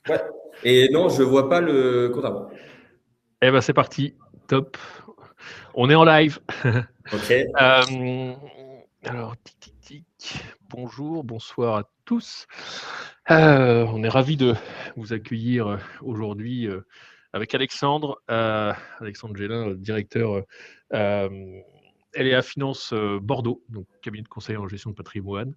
Ouais. Et non, je vois pas le compte à rebours. Eh ben c'est parti, top. On est en live. Ok. Alors, tic, tic, tic. Bonjour, bonsoir à tous. On est ravis de vous accueillir aujourd'hui avec Alexandre, Alexandre Gélin, directeur LEA Finance Bordeaux, donc cabinet de conseil en gestion de patrimoine.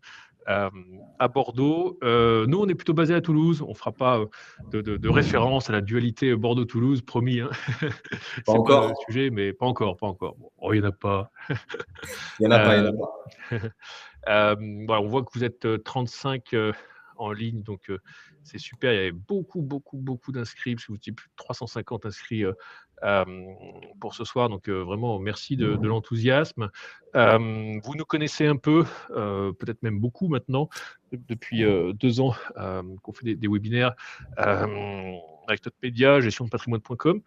Euh, à Bordeaux. Nous, on est plutôt basé à Toulouse. On ne fera pas de référence à la dualité Bordeaux-Toulouse, promis. Hein. Pas C'est pas le encore. sujet, mais pas encore, pas encore. Bon, oh, il n'y en a pas. Il y en a pas, il y en Euh, a pas. voilà, on voit que vous êtes 35 en ligne, donc c'est super. Il y avait beaucoup, beaucoup, beaucoup d'inscrits, parce que vous étiez plus de 350 inscrits euh, pour ce soir. Donc vraiment, merci de l'enthousiasme. Vous nous connaissez un peu, peut-être même beaucoup maintenant, depuis 2 ans qu'on fait des webinaires avec notre média, gestiondepatrimoine.com.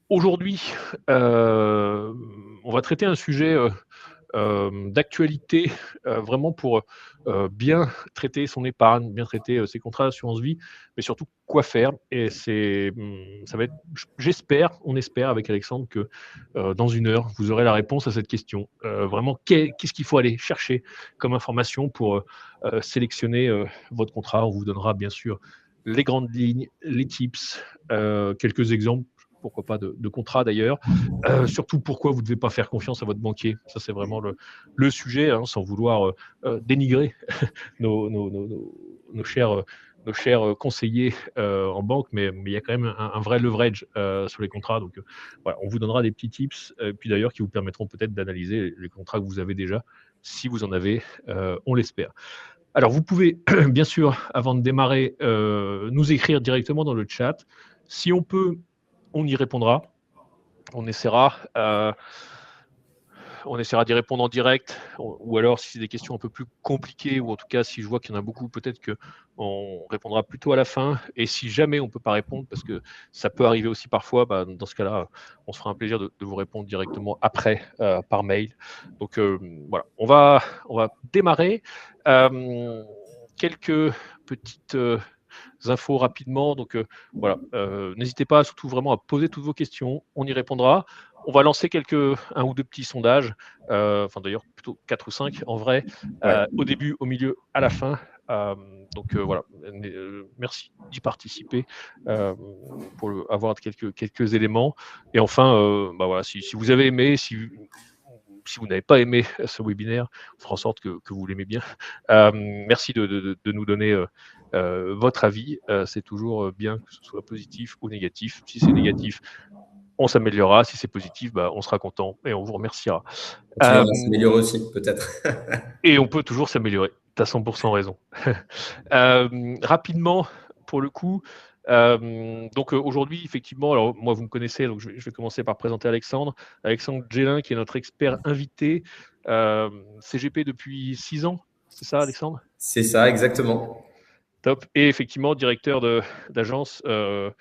Aujourd'hui, on va traiter un sujet d'actualité, vraiment pour bien traiter son épargne, bien traiter ses contrats d'assurance vie, mais surtout quoi faire. Et ça va être, j'espère, on espère avec Alexandre que dans 1 heure, vous aurez la réponse à cette question. Vraiment, qu'est-ce qu'il faut aller chercher comme information pour sélectionner votre contrat. On vous donnera bien sûr les grandes lignes, les tips, quelques exemples, pourquoi pas de contrats d'ailleurs. Surtout pourquoi vous ne devez pas faire confiance à votre banquier. Ça, c'est vraiment le sujet, hein, sans vouloir dénigrer nos chers, conseillers en banque, mais il y a quand même un vrai leverage sur les contrats. Donc, voilà, on vous donnera des petits tips, puis d'ailleurs, qui vous permettront peut-être d'analyser les contrats que vous avez déjà, si vous en avez, on l'espère. Alors, vous pouvez, bien sûr, avant de démarrer, nous écrire directement dans le chat. Si on peut, on y répondra. On essaiera. On essaiera d'y répondre en direct, ou alors si c'est des questions un peu plus compliquées, ou en tout cas si je vois qu'il y en a beaucoup, peut-être qu'on répondra plutôt à la fin. Et si jamais on ne peut pas répondre, parce que ça peut arriver aussi parfois, bah, dans ce cas-là, on se fera un plaisir de vous répondre directement après par mail. Donc voilà, on va démarrer. Euh, Quelques petites infos rapidement. Donc voilà, n'hésitez pas surtout vraiment à poser toutes vos questions, on y répondra. On va lancer un ou deux petits sondages, enfin d'ailleurs plutôt 4 ou 5 en vrai, Ouais. au début, au milieu, à la fin. Donc voilà, merci d'y participer pour avoir quelques éléments. Et enfin, bah voilà, si vous avez aimé, si vous n'avez pas aimé ce webinaire, on fera en sorte que vous l'aimez bien. Merci de nous donner votre avis. C'est toujours bien que ce soit positif ou négatif. Si c'est négatif, on s'améliorera. Si c'est positif, bah, on sera content et on vous remerciera. Continuer à s'améliorer aussi, peut-être. Et on peut toujours s'améliorer. Tu as 100% raison. Rapidement, pour le coup, donc aujourd'hui, effectivement, alors moi, vous me connaissez, donc je vais commencer par présenter Alexandre. Alexandre Gélin, qui est notre expert invité, CGP depuis 6 ans. C'est ça, Alexandre? C'est ça, exactement. Top. Et effectivement, directeur d'agence de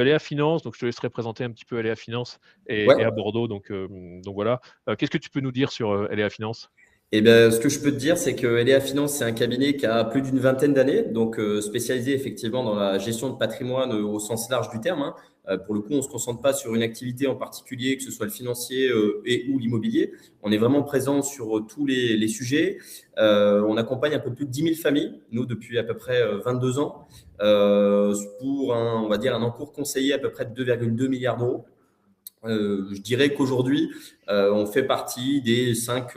LEA Finance. Donc, je te laisserai présenter un petit peu LEA Finance Ouais. et à Bordeaux. Donc voilà. Qu'est-ce que tu peux nous dire sur LEA Finance? Eh bien, ce que je peux te dire, c'est que LEA Finance, c'est un cabinet qui a plus d'une vingtaine d'années, donc spécialisé effectivement dans la gestion de patrimoine au sens large du terme, hein. Pour le coup, on ne se concentre pas sur une activité en particulier, que ce soit le financier et ou l'immobilier. On est vraiment présent sur tous les sujets. On accompagne un peu plus de 10 000 familles, nous, depuis à peu près 22 ans, pour on va dire un encours conseillé à peu près de 2,2 milliards d'euros. Je dirais qu'aujourd'hui, on fait partie des 5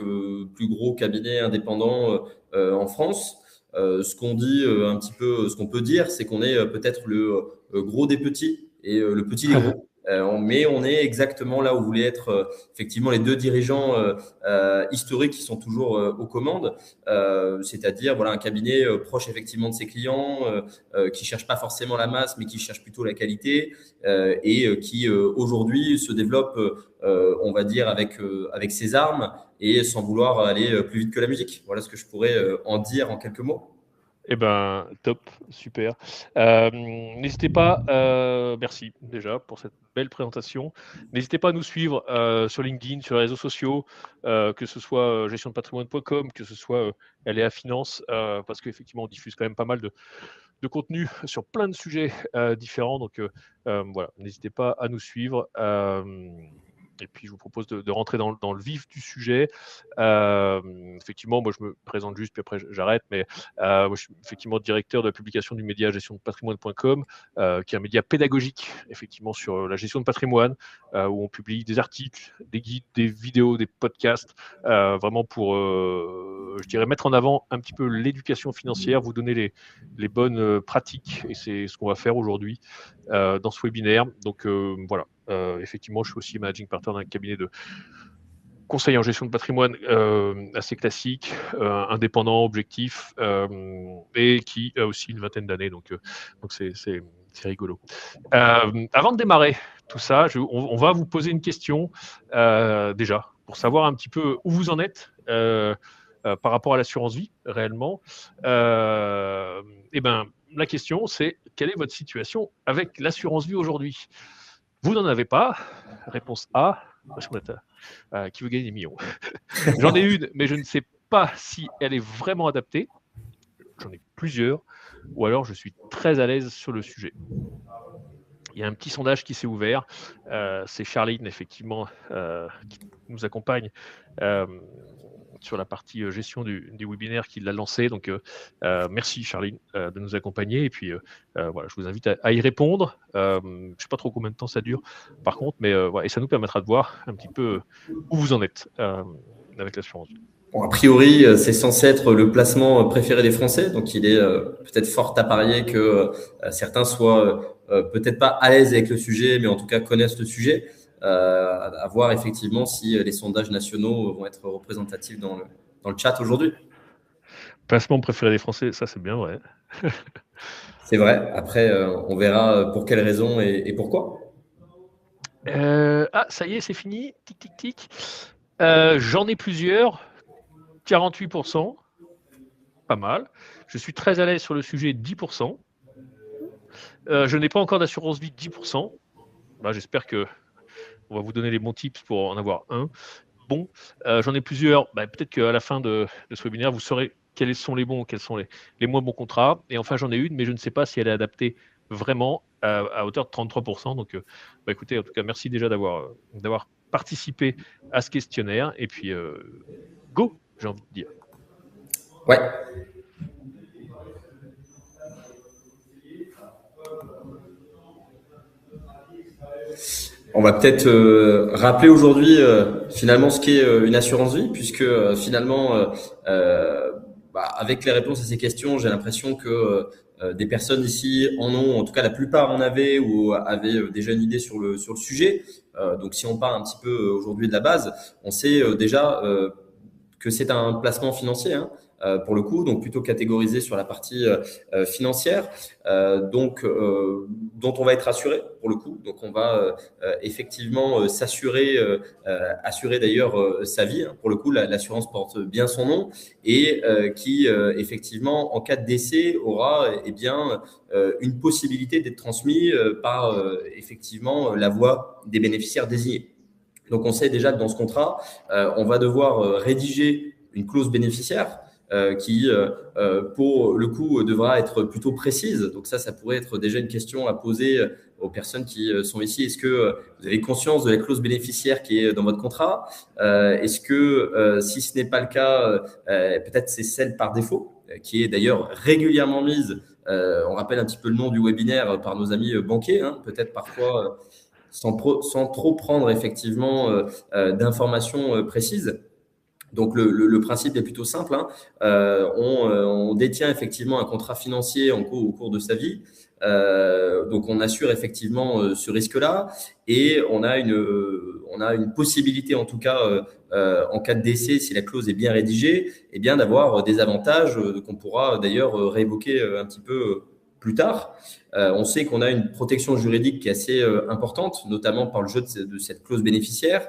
plus gros cabinets indépendants en France. Ce qu'on dit un petit peu, ce qu'on peut dire, c'est qu'on est peut-être le gros des petits et le petit des gros. Mais on est exactement là où voulaient être effectivement les deux dirigeants historiques qui sont toujours aux commandes, c'est-à-dire voilà un cabinet proche effectivement de ses clients, qui cherche pas forcément la masse, mais qui cherche plutôt la qualité, et qui aujourd'hui se développe, on va dire, avec ses armes et sans vouloir aller plus vite que la musique. Voilà ce que je pourrais en dire en quelques mots. Eh ben, top, super. N'hésitez pas, merci déjà pour cette belle présentation. N'hésitez pas à nous suivre sur LinkedIn, sur les réseaux sociaux, que ce soit gestiondepatrimoine.com, que ce soit LEA Finance, parce qu'effectivement, on diffuse quand même pas mal de contenu sur plein de sujets différents. Donc voilà, n'hésitez pas à nous suivre. Et puis, je vous propose de rentrer dans le vif du sujet. Effectivement, moi, je me présente juste, puis après, j'arrête. Mais moi, je suis effectivement directeur de la publication du média gestion de patrimoine.com, qui est un média pédagogique, effectivement, sur la gestion de patrimoine, où on publie des articles, des guides, des vidéos, des podcasts, vraiment pour, je dirais, mettre en avant un petit peu l'éducation financière, vous donner les bonnes pratiques. Et c'est ce qu'on va faire aujourd'hui dans ce webinaire. Donc, voilà. Effectivement, je suis aussi managing partner d'un cabinet de conseil en gestion de patrimoine assez classique, indépendant, objectif, et qui a aussi une vingtaine d'années. Donc c'est rigolo. Avant de démarrer tout ça, on va vous poser une question déjà pour savoir un petit peu où vous en êtes par rapport à l'assurance vie réellement. Et ben, la question, c'est quelle est votre situation avec l'assurance vie aujourd'hui? Vous n'en avez pas. Réponse A. Qui veut gagner des millions? J'en ai une, mais je ne sais pas si elle est vraiment adaptée. J'en ai plusieurs. Ou alors, je suis très à l'aise sur le sujet. Il y a un petit sondage qui s'est ouvert. C'est Charline, effectivement, qui nous accompagne sur la partie gestion du webinaire qui l'a lancé. Donc, merci Charline de nous accompagner. Et puis, voilà, je vous invite à y répondre. Je ne sais pas trop combien de temps ça dure, par contre, mais voilà, et ça nous permettra de voir un petit peu où vous en êtes avec l'assurance. Bon, a priori, c'est censé être le placement préféré des Français. Donc, il est peut-être fort à parier que certains soient peut-être pas à l'aise avec le sujet, mais en tout cas connaissent le sujet. À voir effectivement si les sondages nationaux vont être représentatifs dans le chat aujourd'hui. Placement préféré des Français, ça c'est bien vrai. C'est vrai. Après, on verra pour quelles raisons et pourquoi. Ça y est, c'est fini. Tic, tic, tic. J'en ai plusieurs. 48%. Pas mal. Je suis très à l'aise sur le sujet, 10%. Je n'ai pas encore d'assurance vie, 10%. Bah, j'espère que on va vous donner les bons tips pour en avoir un. Bon, j'en ai plusieurs. Bah, peut-être qu'à la fin de ce webinaire, vous saurez quels sont les bons, quels sont les moins bons contrats. Et enfin, j'en ai une, mais je ne sais pas si elle est adaptée vraiment à hauteur de 33%. Donc, bah, écoutez, en tout cas, merci déjà d'avoir participé à ce questionnaire. Et puis, go, j'ai envie de dire. Ouais. On va peut-être rappeler aujourd'hui finalement ce qu'est une assurance vie, puisque finalement, avec les réponses à ces questions, j'ai l'impression que des personnes ici en ont, en tout cas la plupart en avaient ou avaient déjà une idée sur le sujet. Donc si on part un petit peu aujourd'hui de la base, on sait déjà que c'est un placement financier, hein, pour le coup, donc plutôt catégorisé sur la partie financière, dont on va être assuré pour le coup. Donc on va effectivement s'assurer, assurer d'ailleurs sa vie, hein. Pour le coup, l'assurance porte bien son nom et qui effectivement en cas de décès aura une possibilité d'être transmis par effectivement la voix des bénéficiaires désignés. Donc, on sait déjà que dans ce contrat, on va devoir rédiger une clause bénéficiaire qui, pour le coup, devra être plutôt précise. Donc ça pourrait être déjà une question à poser aux personnes qui sont ici. Est-ce que vous avez conscience de la clause bénéficiaire qui est dans votre contrat? Est-ce que, si ce n'est pas le cas, peut-être c'est celle par défaut, qui est d'ailleurs régulièrement mise. On rappelle un petit peu le nom du webinaire par nos amis banquiers, hein, peut-être parfois sans trop prendre effectivement d'informations précises. Donc le principe est plutôt simple, hein. On détient effectivement un contrat financier au cours de sa vie. Donc on assure effectivement ce risque-là et on a une possibilité en tout cas en cas de décès, si la clause est bien rédigée, eh bien d'avoir des avantages qu'on pourra d'ailleurs réévoquer un petit peu plus tard. On sait qu'on a une protection juridique qui est assez importante, notamment par le jeu de cette clause bénéficiaire,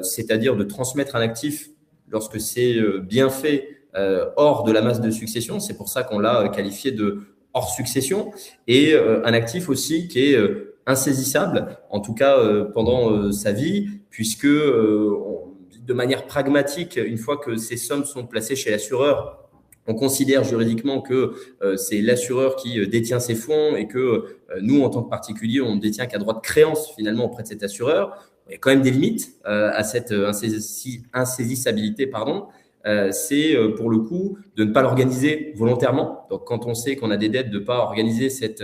c'est-à-dire de transmettre un actif lorsque c'est bien fait hors de la masse de succession. C'est pour ça qu'on l'a qualifié de hors succession, et un actif aussi qui est insaisissable, en tout cas pendant sa vie, puisque de manière pragmatique, une fois que ces sommes sont placées chez l'assureur, on considère juridiquement que c'est l'assureur qui détient ses fonds et que nous, en tant que particulier, on ne détient qu'un droit de créance finalement auprès de cet assureur. Il y a quand même des limites à cette insaisissabilité, pardon. C'est pour le coup de ne pas l'organiser volontairement. Donc, quand on sait qu'on a des dettes, de ne pas organiser cette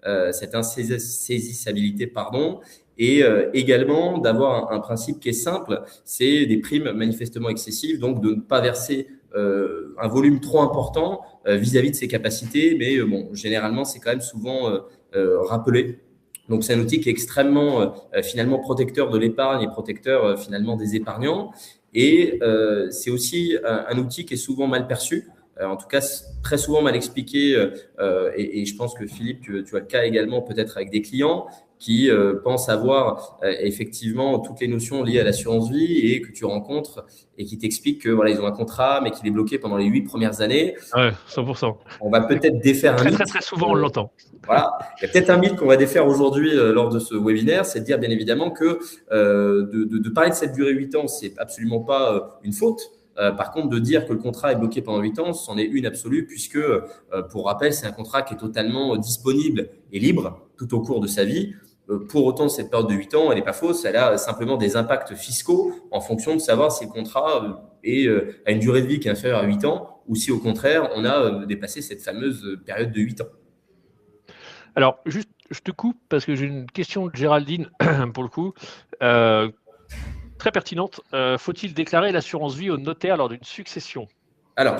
insaisissabilité, pardon. Et également d'avoir un principe qui est simple, c'est des primes manifestement excessives, donc de ne pas verser un volume trop important vis-à-vis de ses capacités, mais bon, généralement, c'est quand même souvent rappelé. Donc, c'est un outil qui est extrêmement finalement protecteur de l'épargne et protecteur finalement des épargnants. Et c'est aussi un outil qui est souvent mal perçu. En tout cas, très souvent mal expliqué. Et je pense que Philippe, tu as le cas également peut-être avec des clients qui pensent avoir effectivement toutes les notions liées à l'assurance vie et que tu rencontres et qui t'expliquent que voilà, ils ont un contrat, mais qu'il est bloqué pendant les 8 premières années. Ouais, 100%. On va peut-être défaire un mythe. Très souvent, on l'entend. Voilà. Il y a peut-être un mythe qu'on va défaire aujourd'hui lors de ce webinaire, c'est de dire bien évidemment que de parler de cette durée 8 ans, c'est absolument pas une faute. Par contre, de dire que le contrat est bloqué pendant 8 ans, c'en est une absolue, puisque, pour rappel, c'est un contrat qui est totalement disponible et libre tout au cours de sa vie. Pour autant, cette période de 8 ans, elle n'est pas fausse, elle a simplement des impacts fiscaux en fonction de savoir si le contrat a une durée de vie qui est inférieure à 8 ans, ou si au contraire, on a dépassé cette fameuse période de 8 ans. Alors, juste, je te coupe parce que j'ai une question de Géraldine, pour le coup, très pertinente. Faut-il déclarer l'assurance vie au notaire lors d'une succession? Alors,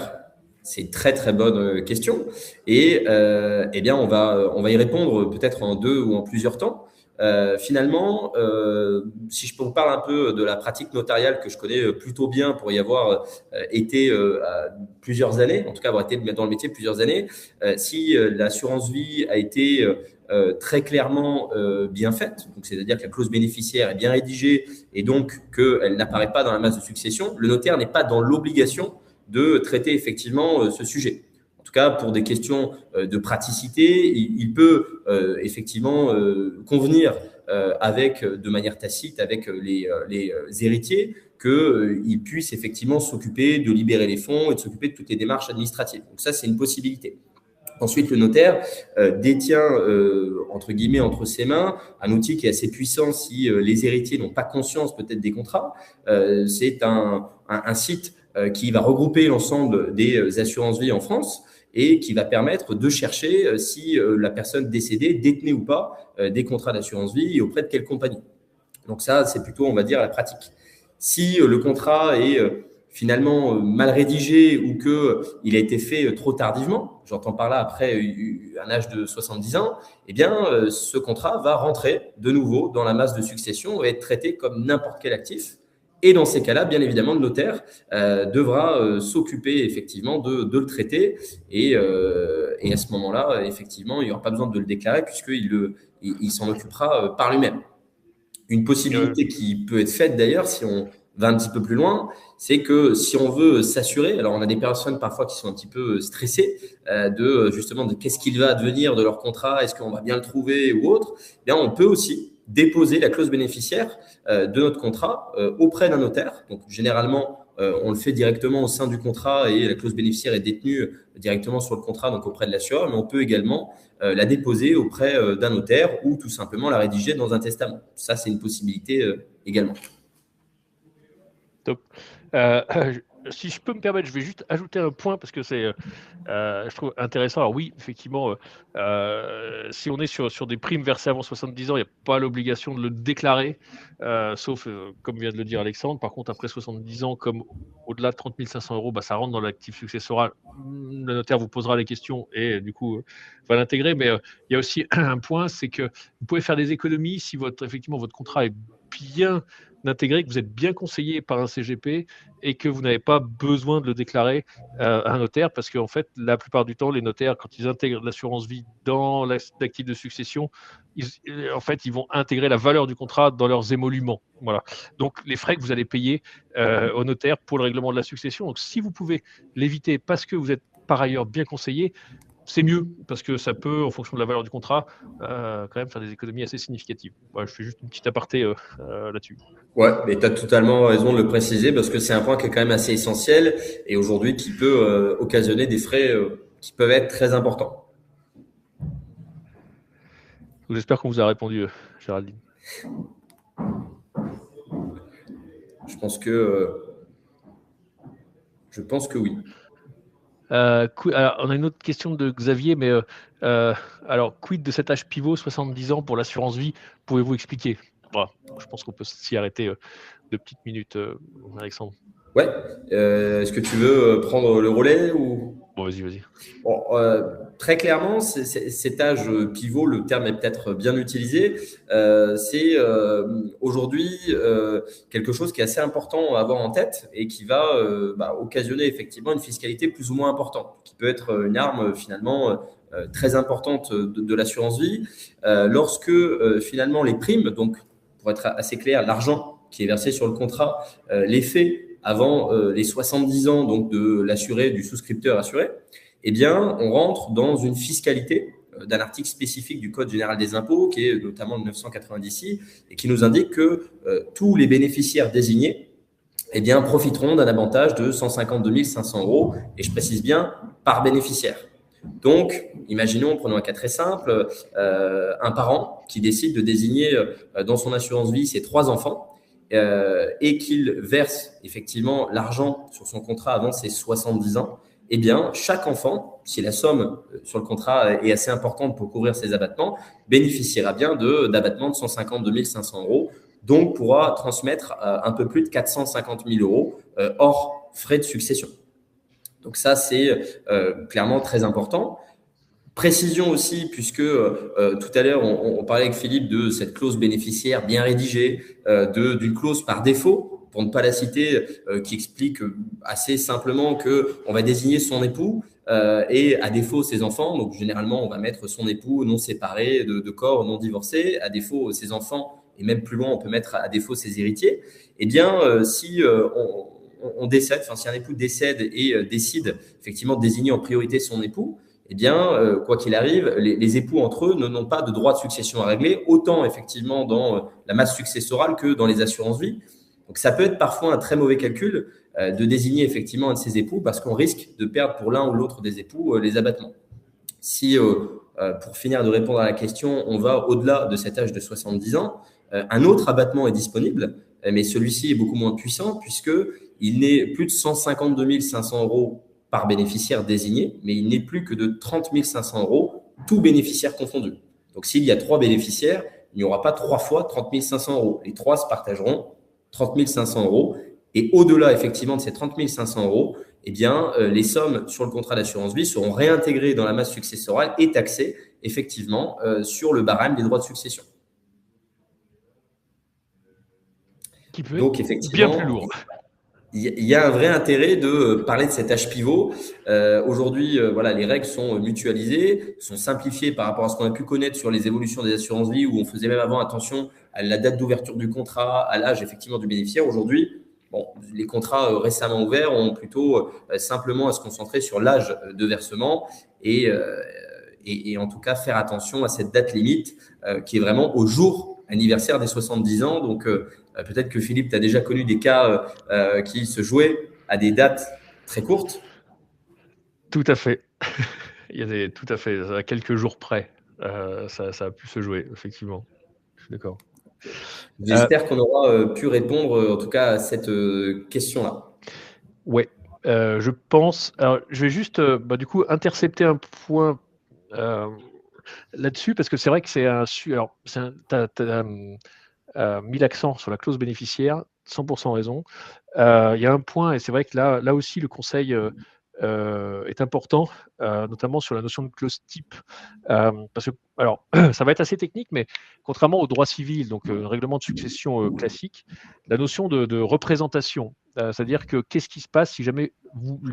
c'est très très bonne question. Et eh bien, on va y répondre peut-être en 2 ou en plusieurs temps. Finalement, si je vous parle un peu de la pratique notariale que je connais plutôt bien pour y avoir été plusieurs années, en tout cas avoir été dans le métier plusieurs années, si l'assurance vie a été très clairement bien faite, donc c'est-à-dire que la clause bénéficiaire est bien rédigée et donc qu'elle n'apparaît pas dans la masse de succession, le notaire n'est pas dans l'obligation de traiter effectivement ce sujet. En tout cas, pour des questions de praticité, il peut effectivement convenir de manière tacite avec les héritiers qu'ils puissent effectivement s'occuper de libérer les fonds et de s'occuper de toutes les démarches administratives. Donc ça, c'est une possibilité. Ensuite, le notaire détient, entre guillemets, entre ses mains, un outil qui est assez puissant si les héritiers n'ont pas conscience peut-être des contrats. C'est un site qui va regrouper l'ensemble des assurances vie en France et qui va permettre de chercher si la personne décédée détenait ou pas des contrats d'assurance vie et auprès de quelle compagnie. Donc ça, c'est plutôt, on va dire, la pratique. Si le contrat est finalement mal rédigé ou qu'il a été fait trop tardivement, j'entends par là après un âge de 70 ans, eh bien, ce contrat va rentrer de nouveau dans la masse de succession et être traité comme n'importe quel actif. Et dans ces cas-là, bien évidemment, le notaire devra s'occuper effectivement de le traiter. Et à ce moment-là, effectivement, il n'y aura pas besoin de le déclarer puisqu'il s'en occupera par lui-même. Une possibilité qui peut être faite d'ailleurs, si on va un petit peu plus loin, c'est que si on veut s'assurer, alors on a des personnes parfois qui sont un petit peu stressées justement de qu'est-ce qu'il va advenir de leur contrat, est-ce qu'on va bien le trouver ou autre, eh bien on peut aussi déposer la clause bénéficiaire de notre contrat auprès d'un notaire. Donc généralement, on le fait directement au sein du contrat et la clause bénéficiaire est détenue directement sur le contrat, donc auprès de l'assureur, mais on peut également la déposer auprès d'un notaire ou tout simplement la rédiger dans un testament. Ça, c'est une possibilité également. Top. Si je peux me permettre, je vais juste ajouter un point parce que c'est, je trouve intéressant. Alors oui, effectivement, si on est sur des primes versées avant 70 ans, il n'y a pas l'obligation de le déclarer, sauf, comme vient de le dire Alexandre. Par contre, après 70 ans, comme au-delà de 30 500 €, bah, ça rentre dans l'actif successoral. Le notaire vous posera les questions et du coup, va l'intégrer. Mais il y a aussi un point, c'est que vous pouvez faire des économies si effectivement votre contrat est bien intégré, que vous êtes bien conseillé par un CGP et que vous n'avez pas besoin de le déclarer à un notaire parce qu'en fait, la plupart du temps, les notaires, quand ils intègrent l'assurance vie dans l'actif de succession, en fait, ils vont intégrer la valeur du contrat dans leurs émoluments. Voilà. Donc, les frais que vous allez payer au notaire pour le règlement de la succession. Donc, si vous pouvez l'éviter parce que vous êtes par ailleurs bien conseillé, c'est mieux parce que ça peut, en fonction de la valeur du contrat, quand même faire des économies assez significatives. Voilà, je fais juste une petite aparté là-dessus. Ouais, mais tu as totalement raison de le préciser parce que c'est un point qui est quand même assez essentiel et aujourd'hui qui peut occasionner des frais qui peuvent être très importants. J'espère qu'on vous a répondu, Géraldine. Je pense que oui. Alors, on a une autre question de Xavier, mais alors, quid de cet âge pivot, 70 ans pour l'assurance vie? Pouvez-vous expliquer? Voilà, je pense qu'on peut s'y arrêter 2 petites minutes, Alexandre. Ouais. Est-ce que tu veux prendre le relais ou? Bon, vas-y. Bon, très clairement, cet âge pivot, le terme est peut-être bien utilisé. C'est aujourd'hui quelque chose qui est assez important à avoir en tête et qui va occasionner effectivement une fiscalité plus ou moins importante, qui peut être une arme finalement très importante de l'assurance vie. Lorsque finalement les primes, donc pour être assez clair, l'argent qui est versé sur le contrat, l'effet avant les 70 ans donc de l'assuré, du souscripteur assuré, eh bien, on rentre dans une fiscalité d'un article spécifique du Code général des impôts, qui est notamment le 990 et qui nous indique que tous les bénéficiaires désignés eh bien, profiteront d'un avantage de 152 500 euros, et je précise bien par bénéficiaire. Donc, imaginons, prenons un cas très simple, un parent qui décide de désigner dans son assurance vie ses 3 enfants et qu'il verse effectivement l'argent sur son contrat avant ses 70 ans, eh bien, chaque enfant, si la somme sur le contrat est assez importante pour couvrir ses abattements, bénéficiera bien d'abattements de 152 500 euros, donc pourra transmettre un peu plus de 450 000 euros hors frais de succession. Donc ça, c'est clairement très important. Précision aussi, puisque tout à l'heure, on parlait avec Philippe de cette clause bénéficiaire bien rédigée, d'une clause par défaut, pour ne pas la citer, qui explique assez simplement qu'on va désigner son époux et à défaut ses enfants. Donc généralement, on va mettre son époux non séparé de corps, non divorcé. À défaut, ses enfants, et même plus loin, on peut mettre à défaut ses héritiers. Eh bien, si on décède, enfin si un époux décède et décide effectivement de désigner en priorité son époux, eh bien, quoi qu'il arrive, les époux entre eux n'ont pas de droit de succession à régler, autant effectivement dans la masse successorale que dans les assurances vie. Donc, ça peut être parfois un très mauvais calcul de désigner effectivement un de ses époux parce qu'on risque de perdre pour l'un ou l'autre des époux les abattements. Si, pour finir de répondre à la question, on va au-delà de cet âge de 70 ans, un autre abattement est disponible, mais celui-ci est beaucoup moins puissant puisqu'il n'est plus de 152 500 euros par bénéficiaire désigné, mais il n'est plus que de 30 500 euros, tout bénéficiaire confondu. Donc, s'il y a 3 bénéficiaires, il n'y aura pas 3 fois 30 500 euros. Les 3 se partageront 30 500 euros. Et au-delà, effectivement, de ces 30 500 euros, eh bien, les sommes sur le contrat d'assurance vie seront réintégrées dans la masse successorale et taxées, effectivement, sur le barème des droits de succession. Qui peut être bien plus lourd. Il y a un vrai intérêt de parler de cet âge pivot. Aujourd'hui, voilà, les règles sont mutualisées, sont simplifiées par rapport à ce qu'on a pu connaître sur les évolutions des assurances vie, où on faisait même avant attention à la date d'ouverture du contrat, à l'âge effectivement du bénéficiaire. Aujourd'hui, bon, les contrats récemment ouverts ont plutôt simplement à se concentrer sur l'âge de versement et en tout cas faire attention à cette date limite qui est vraiment au jour anniversaire des 70 ans. Donc, peut-être que Philippe, tu as déjà connu des cas qui se jouaient à des dates très courtes. Tout à fait. Tout à fait, à quelques jours près, ça a pu se jouer, effectivement. Je suis d'accord. J'espère qu'on aura pu répondre, en tout cas, à cette question-là. Ouais, je pense. Alors, je vais juste, du coup, intercepter un point là-dessus, parce que c'est vrai que c'est un. Alors, tu as mis l'accent sur la clause bénéficiaire, 100% raison. Il y a un point, et c'est vrai que là aussi, le conseil est important, notamment sur la notion de clause type. Parce que, alors, ça va être assez technique, mais contrairement au droit civil, donc un règlement de succession classique, la notion de représentation, c'est-à-dire que qu'est-ce qui se passe si jamais,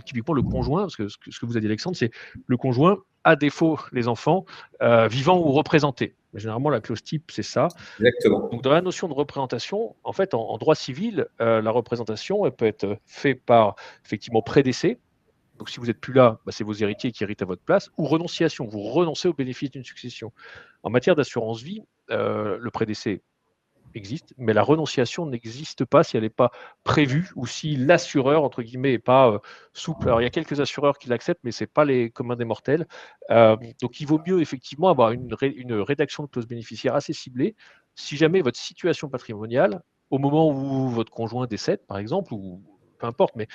typiquement le conjoint, parce que ce que vous a dit Alexandre, c'est le conjoint, à défaut les enfants, vivants ou représentés. Mais généralement, la clause type, c'est ça. Exactement. Donc, dans la notion de représentation, en fait, en droit civil, la représentation, elle peut être faite par, effectivement, prédécès. Donc, si vous n'êtes plus là, c'est vos héritiers qui héritent à votre place, ou renonciation, vous renoncez au bénéfice d'une succession. En matière d'assurance vie, le prédécès existe, mais la renonciation n'existe pas si elle n'est pas prévue ou si l'assureur, entre guillemets, n'est pas souple. Alors, il y a quelques assureurs qui l'acceptent, mais ce n'est pas les communs des mortels. Donc, il vaut mieux effectivement avoir une rédaction de clause bénéficiaire assez ciblée. Si jamais votre situation patrimoniale, au moment où votre conjoint décède, par exemple, ou peu importe, mais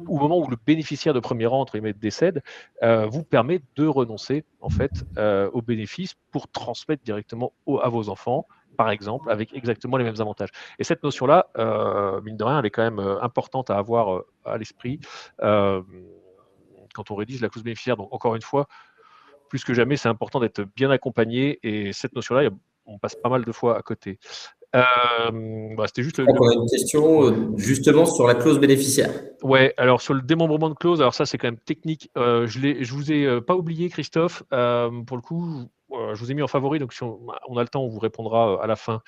au moment où le bénéficiaire de premier rang, entre guillemets, décède, vous permet de renoncer en fait aux bénéfices pour transmettre directement à vos enfants, par exemple, avec exactement les mêmes avantages. Et cette notion-là, mine de rien, elle est quand même importante à avoir à l'esprit quand on rédige la clause bénéficiaire. Donc, encore une fois, plus que jamais, c'est important d'être bien accompagné. Et cette notion-là, on passe pas mal de fois à côté. C'était juste On a une question justement sur la clause bénéficiaire. Ouais, alors sur le démembrement de clause, alors ça c'est quand même technique. Je vous ai pas oublié, Christophe. Pour le coup, je vous ai mis en favori, donc si on a le temps, on vous répondra à la fin.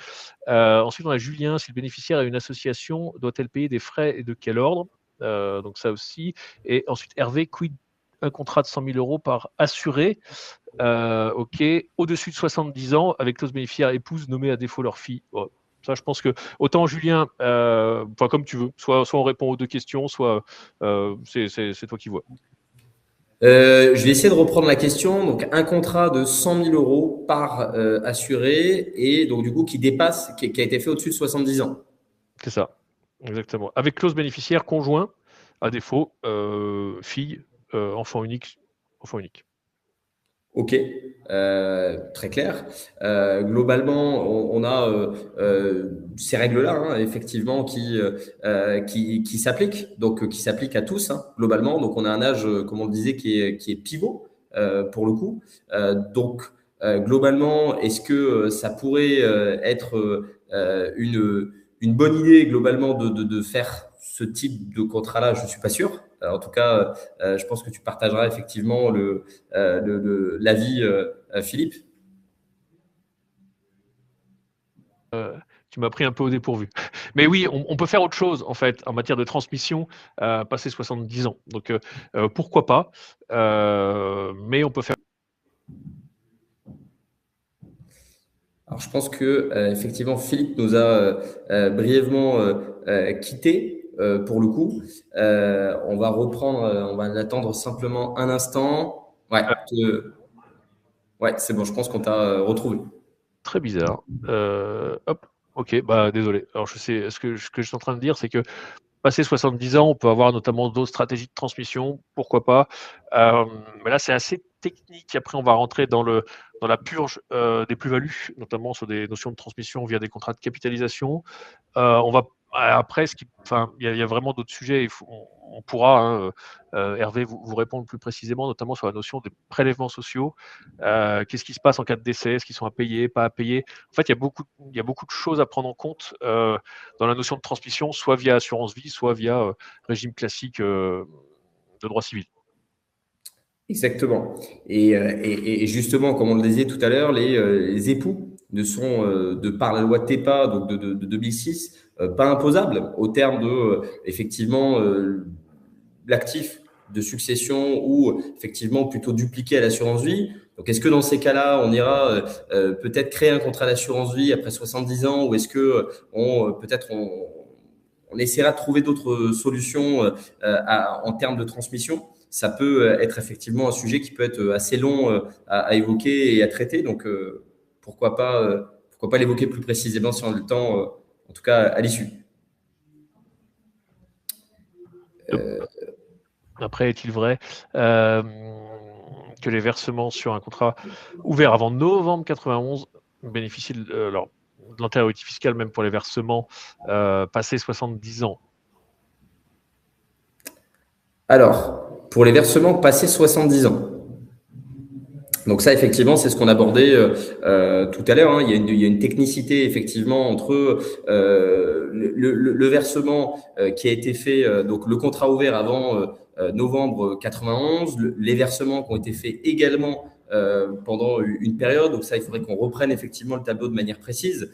Ensuite, on a Julien. Si le bénéficiaire a une association, doit-elle payer des frais et de quel ordre? Donc ça aussi. Et ensuite, Hervé, quid un contrat de 100 000 euros par assuré? Ok. Au-dessus de 70 ans, avec clause bénéficiaire épouse nommée à défaut leur fille. Bon, ça, je pense que autant Julien, comme tu veux, soit on répond aux deux questions, soit c'est toi qui vois. Je vais essayer de reprendre la question. Donc, un contrat de 100 000 euros par assuré et donc du coup qui dépasse, qui a été fait au-dessus de 70 ans. C'est ça, exactement. Avec clause bénéficiaire conjoint, à défaut, fille, enfant unique, enfant unique. Ok, très clair. Globalement, on a ces règles-là, hein, effectivement, qui s'appliquent, donc qui s'appliquent à tous, hein, globalement. Donc, on a un âge, comme on le disait, qui est pivot pour le coup. Donc, globalement, est-ce que ça pourrait être une bonne idée globalement de faire ce type de contrat-là? Je suis pas sûr. En tout cas, je pense que tu partageras effectivement l'avis, Philippe. Tu m'as pris un peu au dépourvu. Mais oui, on peut faire autre chose, en fait, en matière de transmission, passer 70 ans. Donc, pourquoi pas, mais on peut faire. Alors, je pense que effectivement, Philippe nous a brièvement quitté pour le coup. On va reprendre, on va l'attendre simplement un instant. Ouais, ouais, c'est bon, je pense qu'on t'a retrouvé. Très bizarre. Hop, ok, désolé. Alors, je sais, ce que je suis en train de dire, c'est que passer 70 ans, on peut avoir notamment d'autres stratégies de transmission, pourquoi pas. Mais là, c'est assez technique. Après, on va rentrer dans la purge des plus-values, notamment sur des notions de transmission via des contrats de capitalisation. On va après, il y a vraiment d'autres sujets. On pourra, hein, Hervé, vous répondre plus précisément, notamment sur la notion des prélèvements sociaux. Qu'est-ce qui se passe en cas de décès? Est-ce qu'ils sont à payer, pas à payer? En fait, il y a beaucoup de choses à prendre en compte dans la notion de transmission, soit via assurance vie, soit via régime classique de droit civil. Exactement. Et justement, comme on le disait tout à l'heure, les époux ne sont, de par la loi TEPA donc de 2006, pas imposables au terme de, effectivement, l'actif de succession ou effectivement plutôt dupliqué à l'assurance vie. Donc, est-ce que dans ces cas-là, on ira peut-être créer un contrat d'assurance vie après 70 ans ou est-ce que peut-être on essaiera de trouver d'autres solutions en termes de transmission? Ça peut être effectivement un sujet qui peut être assez long à évoquer et à traiter. Donc, pourquoi pas l'évoquer plus précisément si on a le temps, en tout cas à l'issue. Après, est-il vrai que les versements sur un contrat ouvert avant novembre 91 bénéficient de l'antériorité fiscale même pour les versements passés 70 ans? Alors, pour les versements passés 70 ans. Donc ça, effectivement, c'est ce qu'on abordait tout à l'heure, hein. Il y a une technicité, effectivement, entre le versement qui a été fait, donc le contrat ouvert avant novembre 91, les versements qui ont été faits également pendant une période. Donc ça, il faudrait qu'on reprenne effectivement le tableau de manière précise.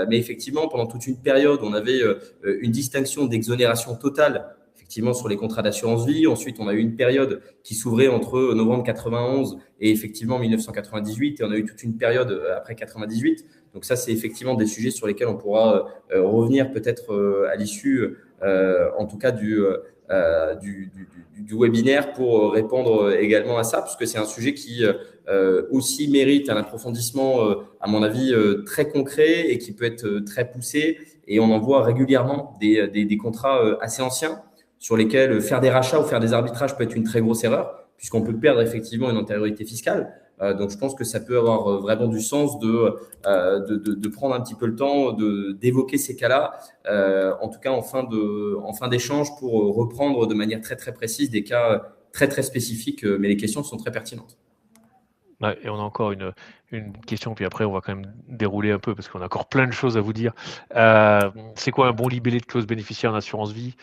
Mais effectivement, pendant toute une période, on avait une distinction d'exonération totale effectivement sur les contrats d'assurance vie. Ensuite, on a eu une période qui s'ouvrait entre novembre 91 et effectivement 1998, et on a eu toute une période après 98. Donc ça, c'est effectivement des sujets sur lesquels on pourra revenir peut-être à l'issue, en tout cas du webinaire, pour répondre également à ça, puisque c'est un sujet qui aussi mérite un approfondissement, à mon avis, très concret et qui peut être très poussé. Et on en voit régulièrement des contrats assez anciens sur lesquels faire des rachats ou faire des arbitrages peut être une très grosse erreur, puisqu'on peut perdre effectivement une antériorité fiscale. Donc, je pense que ça peut avoir vraiment du sens de prendre un petit peu le temps d'évoquer ces cas-là, en tout cas en fin d'échange, pour reprendre de manière très, très précise des cas très, très spécifiques, mais les questions sont très pertinentes. Ouais, et on a encore une question, puis après on va quand même dérouler un peu parce qu'on a encore plein de choses à vous dire. C'est quoi un bon libellé de clause bénéficiaire en assurance vie?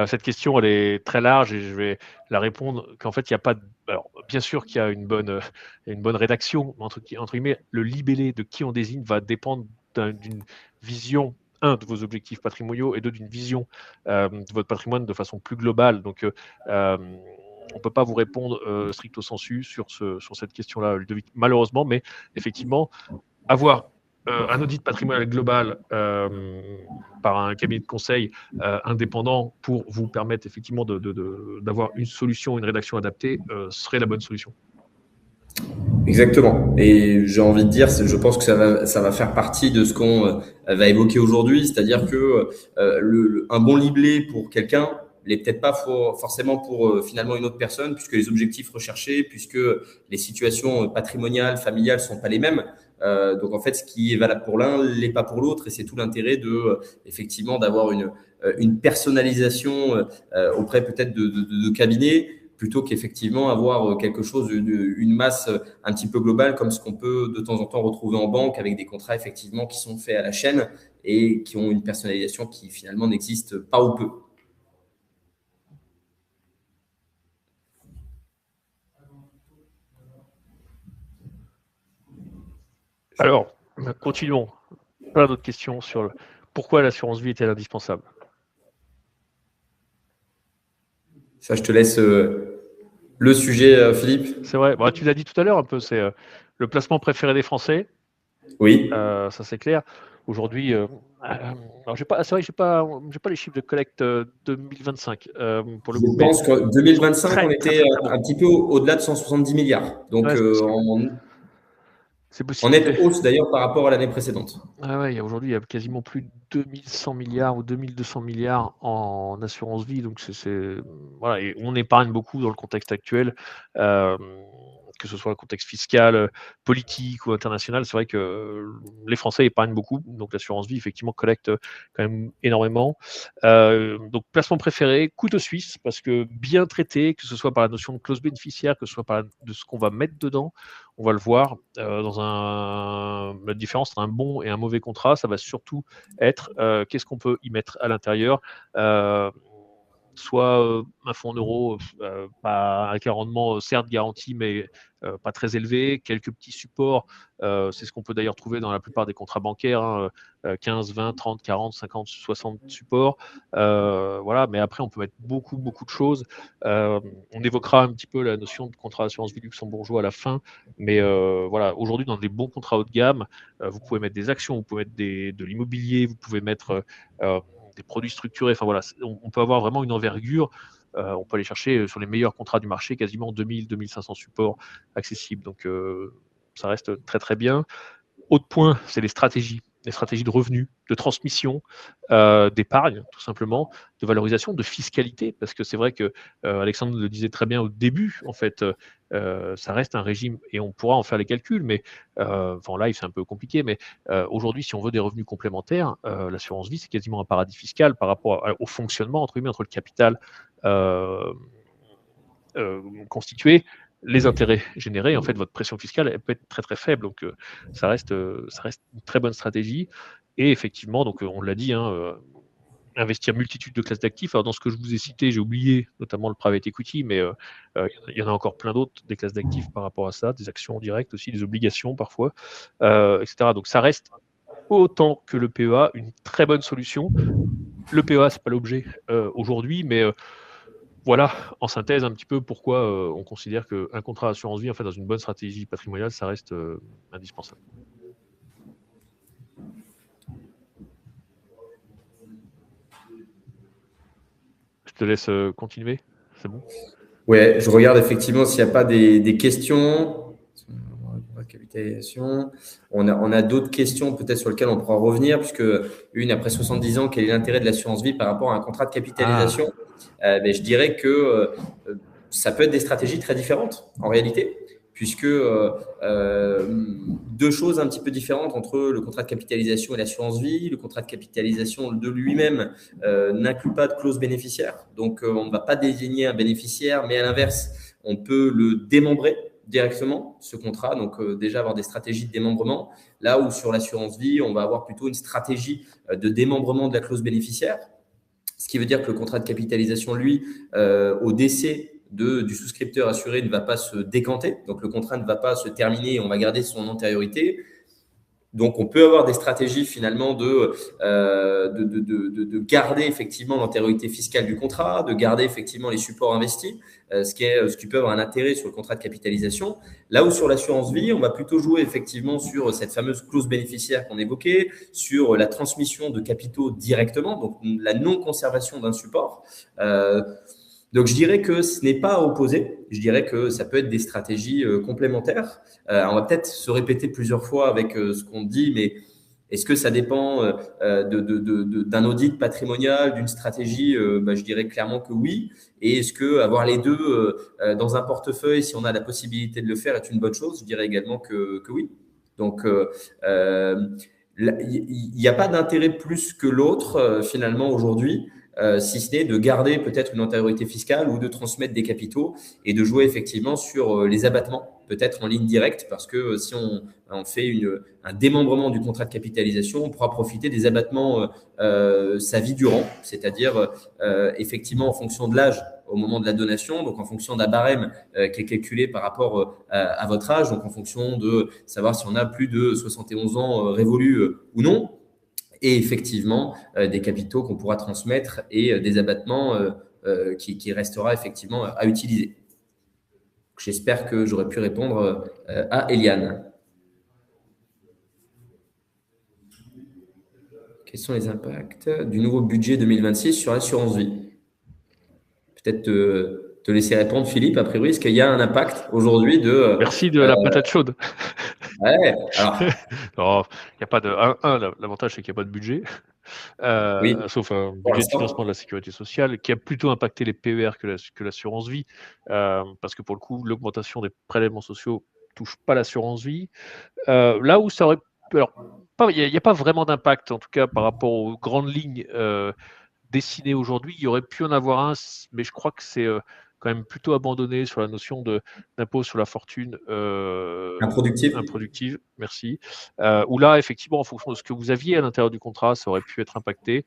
Cette question, elle est très large et je vais la répondre qu'en fait, il n'y a pas de... Alors, bien sûr qu'il y a une bonne rédaction, mais entre guillemets, le libellé de qui on désigne va dépendre d'une vision, un, de vos objectifs patrimoniaux, et deux, d'une vision de votre patrimoine de façon plus globale. Donc, on ne peut pas vous répondre stricto sensu sur cette question-là, Ludovic, malheureusement, mais effectivement, avoir un audit patrimonial global par un cabinet de conseil indépendant pour vous permettre effectivement d'avoir une solution, une rédaction adaptée serait la bonne solution. Exactement. Et j'ai envie de dire, je pense que ça va faire partie de ce qu'on va évoquer aujourd'hui, c'est-à-dire que un bon libellé pour quelqu'un n'est peut-être pas forcément pour finalement une autre personne, puisque les objectifs recherchés, puisque les situations patrimoniales, familiales sont pas les mêmes. Donc en fait, ce qui est valable pour l'un l'est pas pour l'autre, et c'est tout l'intérêt effectivement d'avoir une personnalisation auprès peut-être de cabinets, plutôt qu'effectivement avoir quelque chose, une masse un petit peu globale, comme ce qu'on peut de temps en temps retrouver en banque, avec des contrats effectivement qui sont faits à la chaîne et qui ont une personnalisation qui finalement n'existe pas ou peu. Alors, continuons. Plein d'autres questions sur pourquoi l'assurance vie est-elle indispensable? Ça, je te laisse le sujet, Philippe. C'est vrai. Bah, tu l'as dit tout à l'heure un peu, c'est le placement préféré des Français. Oui. Ça, c'est clair. Aujourd'hui, alors c'est vrai que j'ai pas les chiffres de collecte 2025 pour le coup. Je pense qu'en 2025, on était très bons. un petit peu au-delà de 170 milliards. Donc, Ouais, c'est en possible. nette hausse d'ailleurs par rapport à l'année précédente. Ouais, aujourd'hui, il y a quasiment plus de 2100 milliards ou 2200 milliards en assurance vie. Donc, voilà, et on épargne beaucoup dans le contexte actuel. Que ce soit le contexte fiscal, politique ou international, c'est vrai que les Français épargnent beaucoup. Donc, l'assurance vie, effectivement, collecte quand même énormément. Donc, placement préféré, couteau suisse, parce que bien traité, que ce soit par la notion de clause bénéficiaire, que ce soit par de ce qu'on va mettre dedans, on va le voir. La différence entre un bon et un mauvais contrat, ça va surtout être qu'est-ce qu'on peut y mettre à l'intérieur. Soit un fonds en euros pas avec un rendement certes garanti, mais pas très élevé, quelques petits supports, c'est ce qu'on peut d'ailleurs trouver dans la plupart des contrats bancaires, hein, 15, 20, 30, 40, 50, 60 supports. Voilà, mais après, on peut mettre beaucoup, beaucoup de choses. On évoquera un petit peu la notion de contrat d'assurance vie luxembourgeois à la fin, mais voilà, aujourd'hui, dans des bons contrats haut de gamme, vous pouvez mettre des actions, vous pouvez mettre de l'immobilier, vous pouvez mettre des produits structurés. Enfin voilà, on peut avoir vraiment une envergure. On peut aller chercher sur les meilleurs contrats du marché quasiment 2000, 2500 supports accessibles. Donc ça reste très très bien. Autre point, c'est les stratégies de revenus, de transmission, d'épargne, tout simplement, de valorisation, de fiscalité, parce que c'est vrai que Alexandre le disait très bien au début, en fait, ça reste un régime, et on pourra en faire les calculs, mais en live c'est un peu compliqué, mais aujourd'hui, si on veut des revenus complémentaires, l'assurance vie, c'est quasiment un paradis fiscal par rapport au fonctionnement, entre guillemets, entre le capital constitué, les intérêts générés, en fait, votre pression fiscale, elle peut être très très faible. Donc, ça reste une très bonne stratégie. Et effectivement, donc on l'a dit, hein, investir multitude de classes d'actifs. Alors, dans ce que je vous ai cité, j'ai oublié notamment le private equity, mais il y en a encore plein d'autres, des classes d'actifs par rapport à ça, des actions directes aussi, des obligations parfois, etc. Donc, ça reste autant que le PEA une très bonne solution. Le PEA, c'est pas l'objet aujourd'hui, mais voilà, en synthèse, un petit peu pourquoi on considère qu'un contrat assurance vie, en fait, dans une bonne stratégie patrimoniale, ça reste indispensable. Je te laisse continuer, c'est bon? Ouais, je regarde effectivement s'il n'y a pas des questions. Capitalisation. On a d'autres questions peut-être sur lesquelles on pourra revenir, puisque une, après 70 ans, quel est l'intérêt de l'assurance vie par rapport à un contrat de capitalisation? Je dirais que ça peut être des stratégies très différentes en réalité, puisque deux choses un petit peu différentes entre le contrat de capitalisation et l'assurance vie. Le contrat de capitalisation de lui-même n'inclut pas de clause bénéficiaire, donc on ne va pas désigner un bénéficiaire, mais à l'inverse, on peut le démembrer directement, ce contrat, donc déjà avoir des stratégies de démembrement, là où sur l'assurance vie, on va avoir plutôt une stratégie de démembrement de la clause bénéficiaire, ce qui veut dire que le contrat de capitalisation, lui, au décès du souscripteur assuré, ne va pas se décanter, donc le contrat ne va pas se terminer et on va garder son antériorité. Donc, on peut avoir des stratégies finalement de garder effectivement l'antériorité fiscale du contrat, de garder effectivement les supports investis, ce qui peut avoir un intérêt sur le contrat de capitalisation. Là où sur l'assurance vie, on va plutôt jouer effectivement sur cette fameuse clause bénéficiaire qu'on évoquait, sur la transmission de capitaux directement, donc la non-conservation d'un support. Donc, je dirais que ce n'est pas opposé. Je dirais que ça peut être des stratégies complémentaires. On va peut-être se répéter plusieurs fois avec ce qu'on dit, mais est-ce que ça dépend d'un audit patrimonial, d'une stratégie? Je dirais clairement que oui. Et est-ce que avoir les deux dans un portefeuille, si on a la possibilité de le faire, est une bonne chose? Je dirais également que oui. Donc, il n'y a pas d'intérêt plus que l'autre finalement aujourd'hui. Si ce n'est de garder peut-être une antériorité fiscale ou de transmettre des capitaux et de jouer effectivement sur les abattements, peut-être en ligne directe, parce que si on fait un démembrement du contrat de capitalisation, on pourra profiter des abattements sa vie durant, c'est-à-dire effectivement en fonction de l'âge au moment de la donation, donc en fonction d'un barème qui est calculé par rapport à votre âge, donc en fonction de savoir si on a plus de 71 ans révolus ou non, et effectivement des capitaux qu'on pourra transmettre et des abattements qui restera effectivement à utiliser. J'espère que j'aurais pu répondre à Eliane. Quels sont les impacts du nouveau budget 2026 sur l'assurance vie? Peut-être te laisser répondre, Philippe. A priori, est-ce qu'il y a un impact aujourd'hui de… Merci de la patate chaude. Ouais, alors… Non, il n'y a pas de… L'avantage, c'est qu'il n'y a pas de budget. Oui, sauf un budget de financement de la sécurité sociale qui a plutôt impacté les PER que l'assurance vie, parce que pour le coup, l'augmentation des prélèvements sociaux touche pas l'assurance vie. Là où ça aurait… Alors, il n'y a pas vraiment d'impact, en tout cas par rapport aux grandes lignes dessinées aujourd'hui. Il y aurait pu en avoir un, mais je crois que c'est quand même plutôt abandonné sur la notion d'impôt sur la fortune improductive, merci. Où là, effectivement, en fonction de ce que vous aviez à l'intérieur du contrat, ça aurait pu être impacté.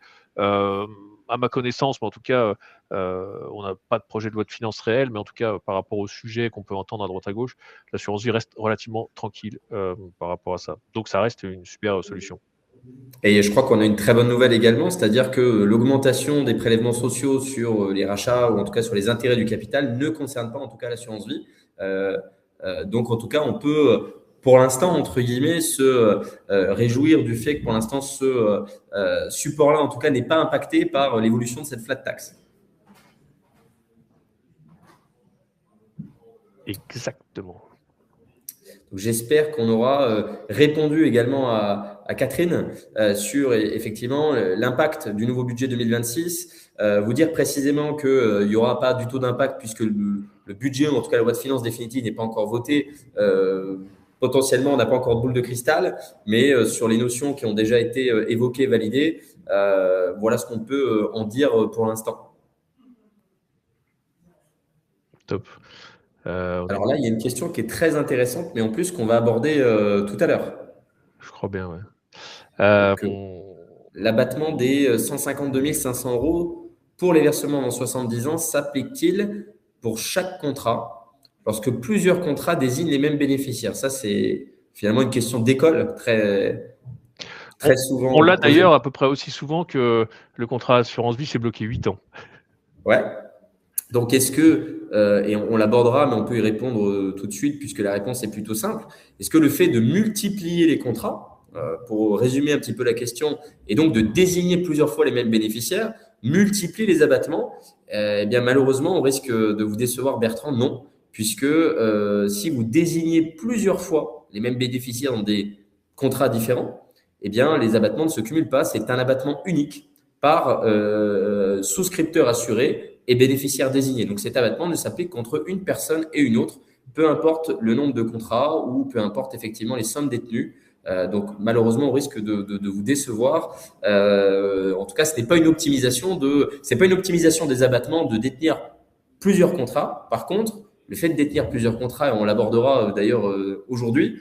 À ma connaissance, mais en tout cas, on n'a pas de projet de loi de finances réel, mais en tout cas, par rapport au sujet qu'on peut entendre à droite à gauche, l'assurance vie reste relativement tranquille par rapport à ça. Donc, ça reste une super solution. Et je crois qu'on a une très bonne nouvelle également, c'est-à-dire que l'augmentation des prélèvements sociaux sur les rachats ou en tout cas sur les intérêts du capital ne concerne pas en tout cas l'assurance vie. Donc en tout cas, on peut pour l'instant, entre guillemets, se réjouir du fait que pour l'instant, ce support-là en tout cas n'est pas impacté par l'évolution de cette flat tax. Exactement. Donc, j'espère qu'on aura répondu également à Catherine sur effectivement l'impact du nouveau budget 2026. Vous dire précisément qu'il n'y aura pas du tout d'impact puisque le budget, ou en tout cas la loi de finances définitive, n'est pas encore votée. Potentiellement, on n'a pas encore de boule de cristal, mais sur les notions qui ont déjà été évoquées, validées, voilà ce qu'on peut en dire pour l'instant. Top. Alors là, il y a une question qui est très intéressante, mais en plus qu'on va aborder tout à l'heure. Je crois bien, ouais. L'abattement des 152 500 € pour les versements dans 70 ans s'applique-t-il pour chaque contrat lorsque plusieurs contrats désignent les mêmes bénéficiaires? Ça, c'est finalement une question d'école très souvent. On l'a d'ailleurs à peu près aussi souvent que le contrat assurance vie, c'est bloqué 8 ans. Ouais. Donc, est-ce que, et on l'abordera, mais on peut y répondre tout de suite puisque la réponse est plutôt simple, est-ce que le fait de multiplier les contrats, pour résumer un petit peu la question, et donc de désigner plusieurs fois les mêmes bénéficiaires, multiplie les abattements? Eh bien, malheureusement, on risque de vous décevoir, Bertrand, non, puisque si vous désignez plusieurs fois les mêmes bénéficiaires dans des contrats différents, eh bien, les abattements ne se cumulent pas. C'est un abattement unique par souscripteur assuré et bénéficiaire désigné. Donc cet abattement ne s'applique qu'entre une personne et une autre, peu importe le nombre de contrats ou peu importe effectivement les sommes détenues. Donc malheureusement, on risque de vous décevoir. En tout cas, ce n'est pas une optimisation c'est pas une optimisation des abattements de détenir plusieurs contrats. Par contre, le fait de détenir plusieurs contrats, et on l'abordera d'ailleurs aujourd'hui,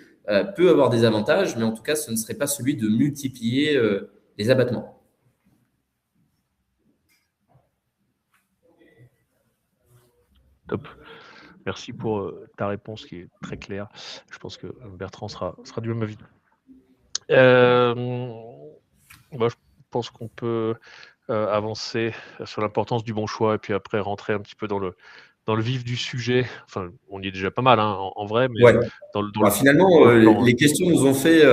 peut avoir des avantages, mais en tout cas, ce ne serait pas celui de multiplier les abattements. Top. Merci pour ta réponse qui est très claire. Je pense que Bertrand sera du même avis. Moi, je pense qu'on peut avancer sur l'importance du bon choix et puis après rentrer un petit peu dans le vif du sujet. Enfin, on y est déjà pas mal en vrai, mais Ouais. Finalement, dans le plan, les questions nous ont fait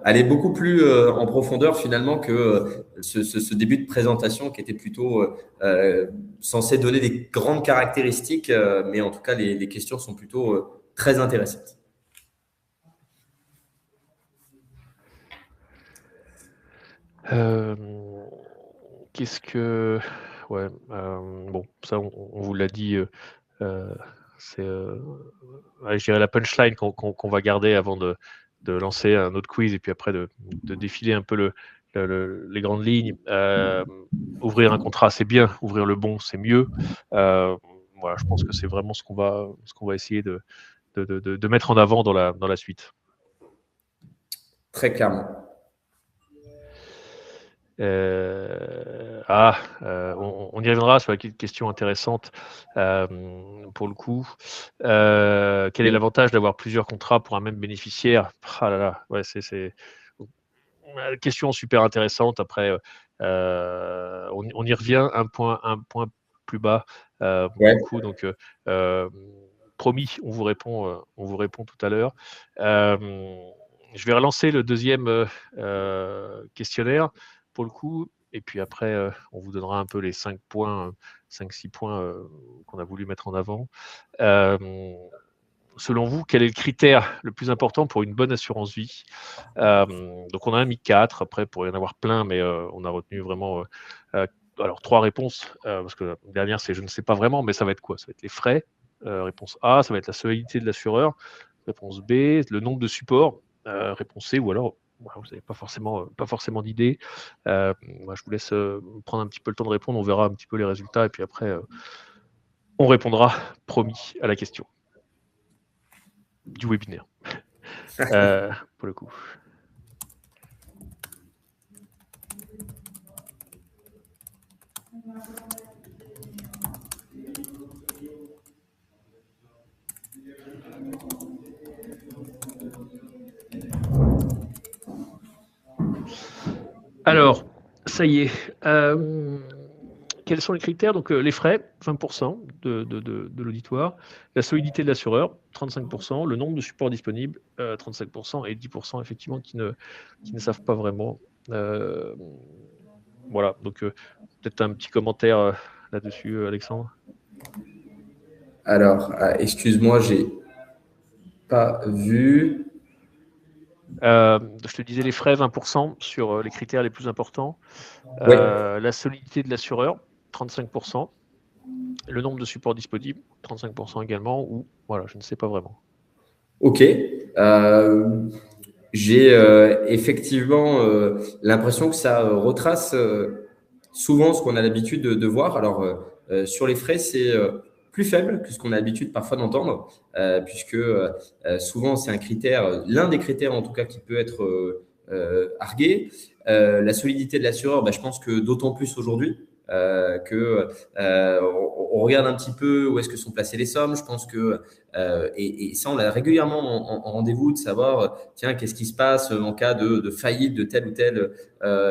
aller beaucoup plus en profondeur finalement que ce début de présentation qui était plutôt censé donner des grandes caractéristiques, mais en tout cas, les questions sont plutôt très intéressantes. Qu'est-ce que... Ouais, bon, ça, on vous l'a dit, c'est, je dirais la punchline qu'on va garder avant de lancer un autre quiz et puis après de défiler un peu les grandes lignes. Ouvrir un contrat, c'est bien. Ouvrir le bon, c'est mieux. Voilà, je pense que c'est vraiment ce qu'on va essayer de mettre en avant dans la suite. Très clairement. On y reviendra sur la question intéressante pour le coup. Quel est l'avantage d'avoir plusieurs contrats pour un même bénéficiaire? Ah là là, ouais, c'est question super intéressante. Après, on y revient un point plus bas pour le coup. Donc, promis, on vous répond tout à l'heure. Je vais relancer le deuxième questionnaire pour le coup. Et puis après, on vous donnera un peu les 5 points, 5-6 points qu'on a voulu mettre en avant. Selon vous, quel est le critère le plus important pour une bonne assurance vie? Donc, on a mis 4. Après, il pourrait y en avoir plein, mais on a retenu vraiment alors 3 réponses. Parce que la dernière, c'est je ne sais pas vraiment, mais ça va être quoi? Ça va être les frais. Réponse A, ça va être la solidité de l'assureur. Réponse B, le nombre de supports. Réponse C, ou alors vous n'avez pas forcément d'idée. Moi, je vous laisse prendre un petit peu le temps de répondre. On verra un petit peu les résultats et puis après, on répondra, promis, à la question du webinaire. Pour le coup. Alors, ça y est. Quels sont les critères? Donc, les frais, 20% de l'auditoire. La solidité de l'assureur, 35%. Le nombre de supports disponibles, 35%. Et 10% effectivement qui ne savent pas vraiment. Voilà, donc peut-être un petit commentaire là-dessus, Alexandre. Alors, excuse-moi, j'ai pas vu. Je te disais les frais, 20% sur les critères les plus importants. La solidité de l'assureur, 35%. Le nombre de supports disponibles, 35% également, ou voilà, je ne sais pas vraiment. Ok. J'ai effectivement l'impression que ça retrace souvent ce qu'on a l'habitude de voir. Alors, sur les frais, c'est plus faible que ce qu'on a l'habitude parfois d'entendre, puisque souvent c'est un critère, l'un des critères en tout cas qui peut être argué. La solidité de l'assureur, je pense que d'autant plus aujourd'hui. On regarde un petit peu où est-ce que sont placées les sommes. Je pense que et ça on l'a régulièrement en rendez-vous de savoir tiens qu'est-ce qui se passe en cas de faillite de tel ou tel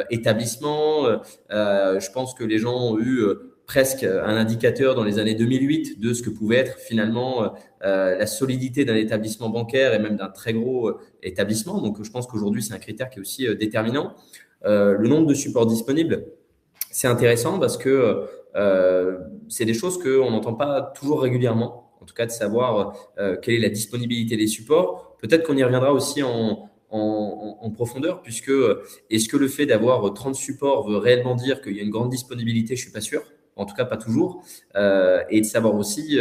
établissement. Je pense que les gens ont eu presque un indicateur dans les années 2008 de ce que pouvait être finalement la solidité d'un établissement bancaire et même d'un très gros établissement. Donc, je pense qu'aujourd'hui, c'est un critère qui est aussi déterminant. Le nombre de supports disponibles, c'est intéressant parce que c'est des choses qu'on n'entend pas toujours régulièrement, en tout cas de savoir quelle est la disponibilité des supports. Peut-être qu'on y reviendra aussi en profondeur, puisque est-ce que le fait d'avoir 30 supports veut réellement dire qu'il y a une grande disponibilité? Je ne suis pas sûr, en tout cas pas toujours, et de savoir aussi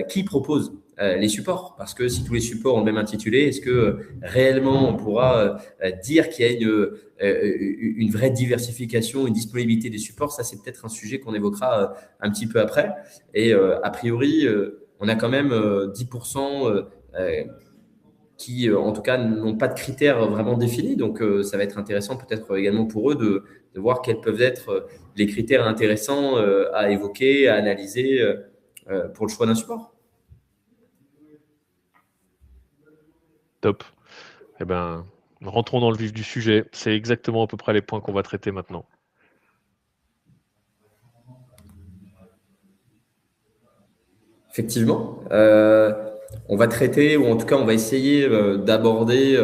qui propose les supports, parce que si tous les supports ont le même intitulé, est-ce que réellement on pourra dire qu'il y a une vraie diversification, une disponibilité des supports? Ça, c'est peut-être un sujet qu'on évoquera un petit peu après. Et a priori, on a quand même 10% qui, en tout cas, n'ont pas de critères vraiment définis. Donc, ça va être intéressant peut-être également pour eux de voir quels peuvent être les critères intéressants à évoquer, à analyser pour le choix d'un support. Top. Eh ben, rentrons dans le vif du sujet. C'est exactement à peu près les points qu'on va traiter maintenant. Effectivement. On va traiter, ou en tout cas, on va essayer d'aborder,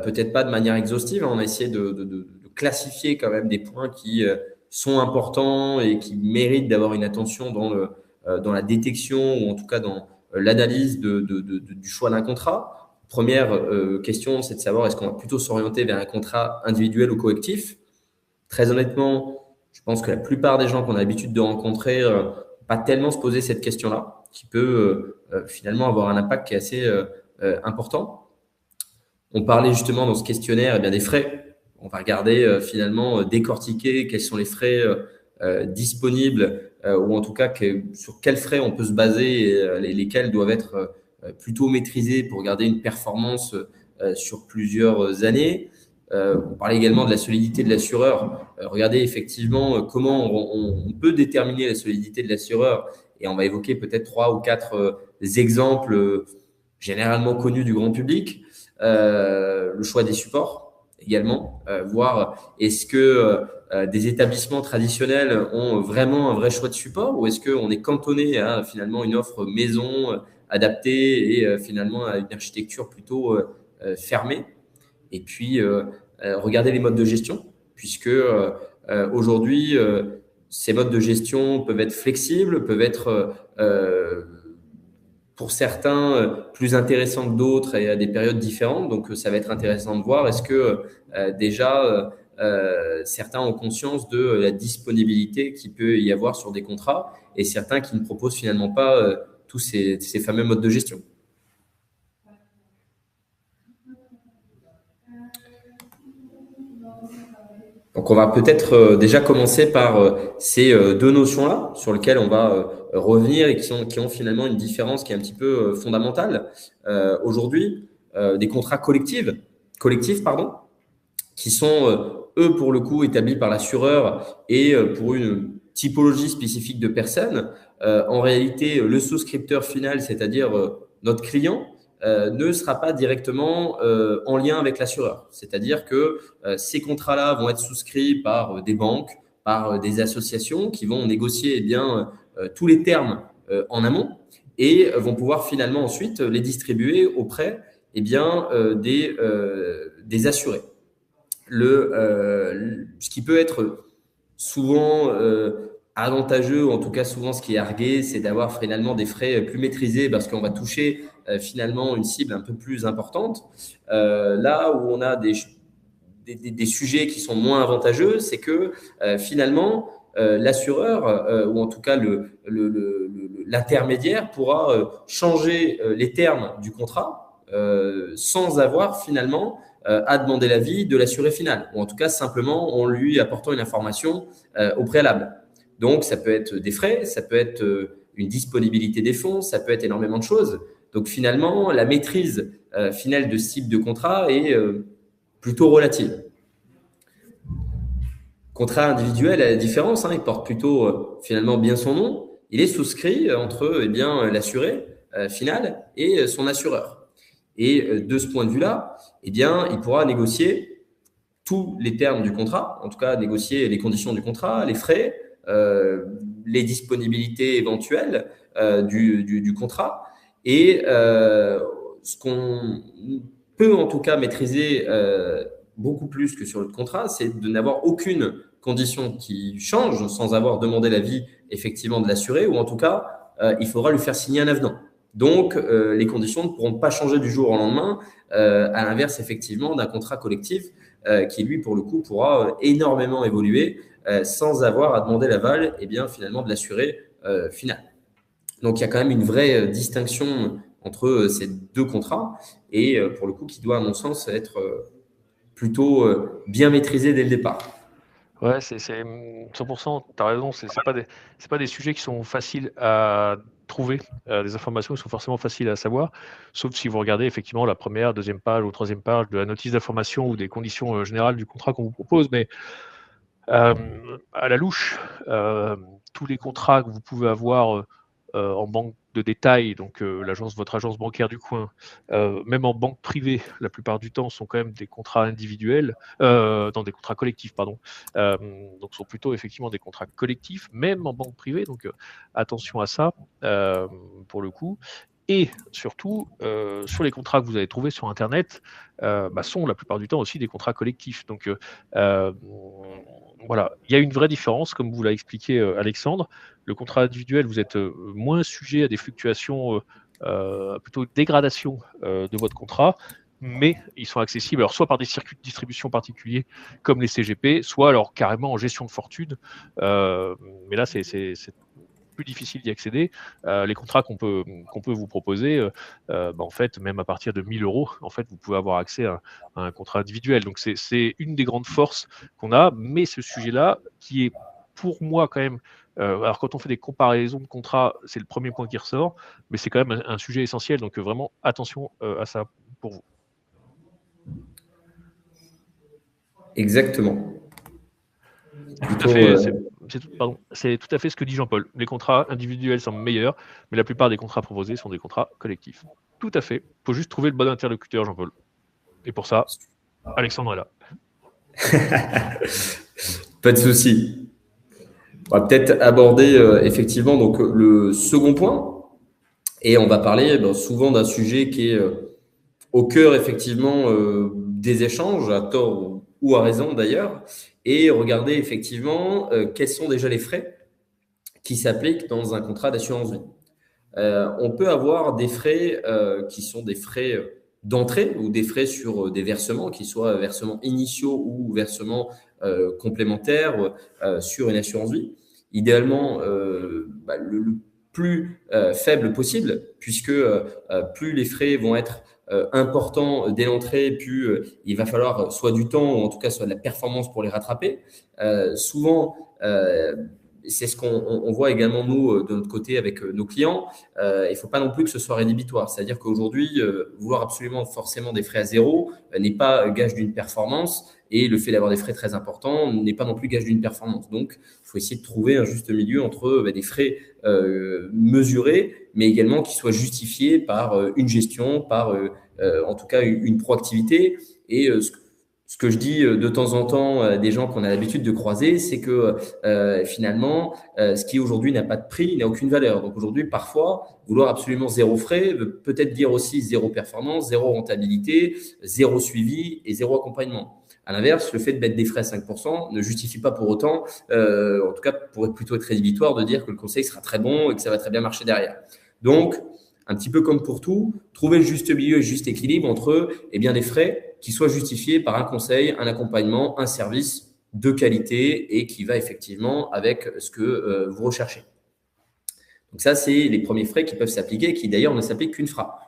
peut-être pas de manière exhaustive, hein, on va essayer de classifier quand même des points qui sont importants et qui méritent d'avoir une attention dans la détection ou en tout cas dans l'analyse du choix d'un contrat. Première question, c'est de savoir est-ce qu'on va plutôt s'orienter vers un contrat individuel ou collectif. Très honnêtement, je pense que la plupart des gens qu'on a l'habitude de rencontrer pas tellement se poser cette question-là, qui peut finalement avoir un impact qui est assez important. On parlait justement dans ce questionnaire eh bien, des frais. On va regarder finalement décortiquer quels sont les frais disponibles ou en tout cas sur quels frais on peut se baser et lesquels doivent être plutôt maîtrisés pour garder une performance sur plusieurs années. On parlait également de la solidité de l'assureur. Regardez effectivement comment on peut déterminer la solidité de l'assureur et on va évoquer peut-être 3 ou 4 exemples généralement connus du grand public. Le choix des supports également, voir est-ce que des établissements traditionnels ont vraiment un vrai choix de support ou est-ce qu'on est cantonné à finalement une offre maison adaptée et finalement à une architecture plutôt fermée. Et puis, regarder les modes de gestion, puisque aujourd'hui, ces modes de gestion peuvent être flexibles, peuvent être pour certains plus intéressants que d'autres et à des périodes différentes. Donc, ça va être intéressant de voir est-ce que déjà certains ont conscience de la disponibilité qu'il peut y avoir sur des contrats et certains qui ne proposent finalement pas tous ces fameux modes de gestion. Donc, on va peut-être déjà commencer par ces 2 notions-là sur lesquelles on va revenir et qui ont finalement une différence qui est un petit peu fondamentale. Aujourd'hui, des contrats collectifs, qui sont, eux, pour le coup, établis par l'assureur et pour une typologie spécifique de personnes. En réalité, le souscripteur final, c'est-à-dire notre client, ne sera pas directement en lien avec l'assureur. C'est-à-dire que ces contrats-là vont être souscrits par des banques, par des associations qui vont négocier tous les termes en amont et vont pouvoir finalement ensuite les distribuer auprès des assurés. Ce qui peut être souvent avantageux, ou en tout cas souvent ce qui est argué, c'est d'avoir finalement des frais plus maîtrisés parce qu'on va toucher finalement une cible un peu plus importante. Là où on a des sujets qui sont moins avantageux, c'est que finalement l'assureur ou en tout cas l'intermédiaire pourra changer les termes du contrat sans avoir finalement à demander l'avis de l'assuré final, ou en tout cas simplement en lui apportant une information au préalable. Donc, ça peut être des frais, ça peut être une disponibilité des fonds, ça peut être énormément de choses. Donc, finalement, la maîtrise finale de ce type de contrat est plutôt relative. Contrat individuel, à la différence, il porte plutôt finalement bien son nom. Il est souscrit entre l'assuré final et son assureur. Et de ce point de vue-là, il pourra négocier tous les termes du contrat, en tout cas négocier les conditions du contrat, les frais, les disponibilités éventuelles du contrat. Et ce qu'on peut en tout cas maîtriser beaucoup plus que sur le contrat, c'est de n'avoir aucune condition qui change sans avoir demandé l'avis effectivement de l'assuré, ou en tout cas, il faudra lui faire signer un avenant. Donc, les conditions ne pourront pas changer du jour au lendemain, à l'inverse effectivement d'un contrat collectif qui, lui, pour le coup, pourra énormément évoluer sans avoir à demander l'aval finalement de l'assuré final. Donc, il y a quand même une vraie distinction entre ces deux contrats et pour le coup, qui doit, à mon sens, être plutôt bien maîtrisé dès le départ. Ouais, c'est 100%, tu as raison, c'est pas des sujets qui sont faciles à trouver, des informations qui sont forcément faciles à savoir, sauf si vous regardez effectivement la première, deuxième page ou troisième page de la notice d'information ou des conditions générales du contrat qu'on vous propose. Mais à la louche, tous les contrats que vous pouvez avoir en banque de détail, donc votre agence bancaire du coin, même en banque privée, la plupart du temps, sont quand même des contrats individuels, dans des contrats collectifs, pardon. Donc, sont plutôt effectivement des contrats collectifs, même en banque privée. Donc, attention à ça, pour le coup. Et surtout, sur les contrats que vous allez trouver sur Internet, sont la plupart du temps aussi des contrats collectifs. Donc, voilà, il y a une vraie différence, comme vous l'a expliqué Alexandre. Le contrat individuel, vous êtes moins sujet à des fluctuations, plutôt dégradation de votre contrat, mais ils sont accessibles alors soit par des circuits de distribution particuliers comme les CGP, soit alors carrément en gestion de fortune. Mais là, c'est plus difficile d'y accéder. Les contrats qu'on peut vous proposer, en fait, même à partir de 1 000 €, en fait, vous pouvez avoir accès à un contrat individuel. Donc, c'est une des grandes forces qu'on a, mais ce sujet-là, qui est pour moi quand même, alors quand on fait des comparaisons de contrats, c'est le premier point qui ressort, mais c'est quand même un sujet essentiel. Donc, vraiment attention à ça pour vous. Exactement. Tout à fait, c'est tout à fait ce que dit Jean-Paul. Les contrats individuels sont meilleurs, mais la plupart des contrats proposés sont des contrats collectifs. Tout à fait. Il faut juste trouver le bon interlocuteur, Jean-Paul. Et pour ça, Alexandre est là. Pas de souci. On va peut-être aborder effectivement donc le second point, et on va parler souvent d'un sujet qui est au cœur effectivement des échanges, à tort ou à raison d'ailleurs, et regarder effectivement quels sont déjà les frais qui s'appliquent dans un contrat d'assurance vie. On peut avoir des frais qui sont des frais d'entrée ou des frais sur des versements, qui soient versements initiaux ou versements complémentaires sur une assurance vie. Idéalement, le plus faible possible, puisque plus les frais vont être importants dès l'entrée, plus il va falloir soit du temps ou en tout cas soit de la performance pour les rattraper. Souvent, c'est ce qu'on voit également nous de notre côté avec nos clients. Il ne faut pas non plus que ce soit rédhibitoire. C'est-à-dire qu'aujourd'hui, vouloir absolument forcément des frais à zéro n'est pas gage d'une performance, et le fait d'avoir des frais très importants n'est pas non plus gage d'une performance. Donc, il faut essayer de trouver un juste milieu entre des frais mesurés, mais également qui soient justifiés par une gestion, par en tout cas une proactivité. Et ce que je dis de temps en temps à des gens qu'on a l'habitude de croiser, c'est que finalement, ce qui aujourd'hui n'a pas de prix n'a aucune valeur. Donc aujourd'hui, parfois, vouloir absolument zéro frais veut peut-être dire aussi zéro performance, zéro rentabilité, zéro suivi et zéro accompagnement. À l'inverse, le fait de mettre des frais à 5% ne justifie pas pour autant, en tout cas, pourrait plutôt être rédhibitoire de dire que le conseil sera très bon et que ça va très bien marcher derrière. Donc, un petit peu comme pour tout, trouver le juste milieu et le juste équilibre entre des frais qui soient justifiés par un conseil, un accompagnement, un service de qualité et qui va effectivement avec ce que vous recherchez. Donc ça, c'est les premiers frais qui peuvent s'appliquer, qui d'ailleurs ne s'appliquent qu'une fois,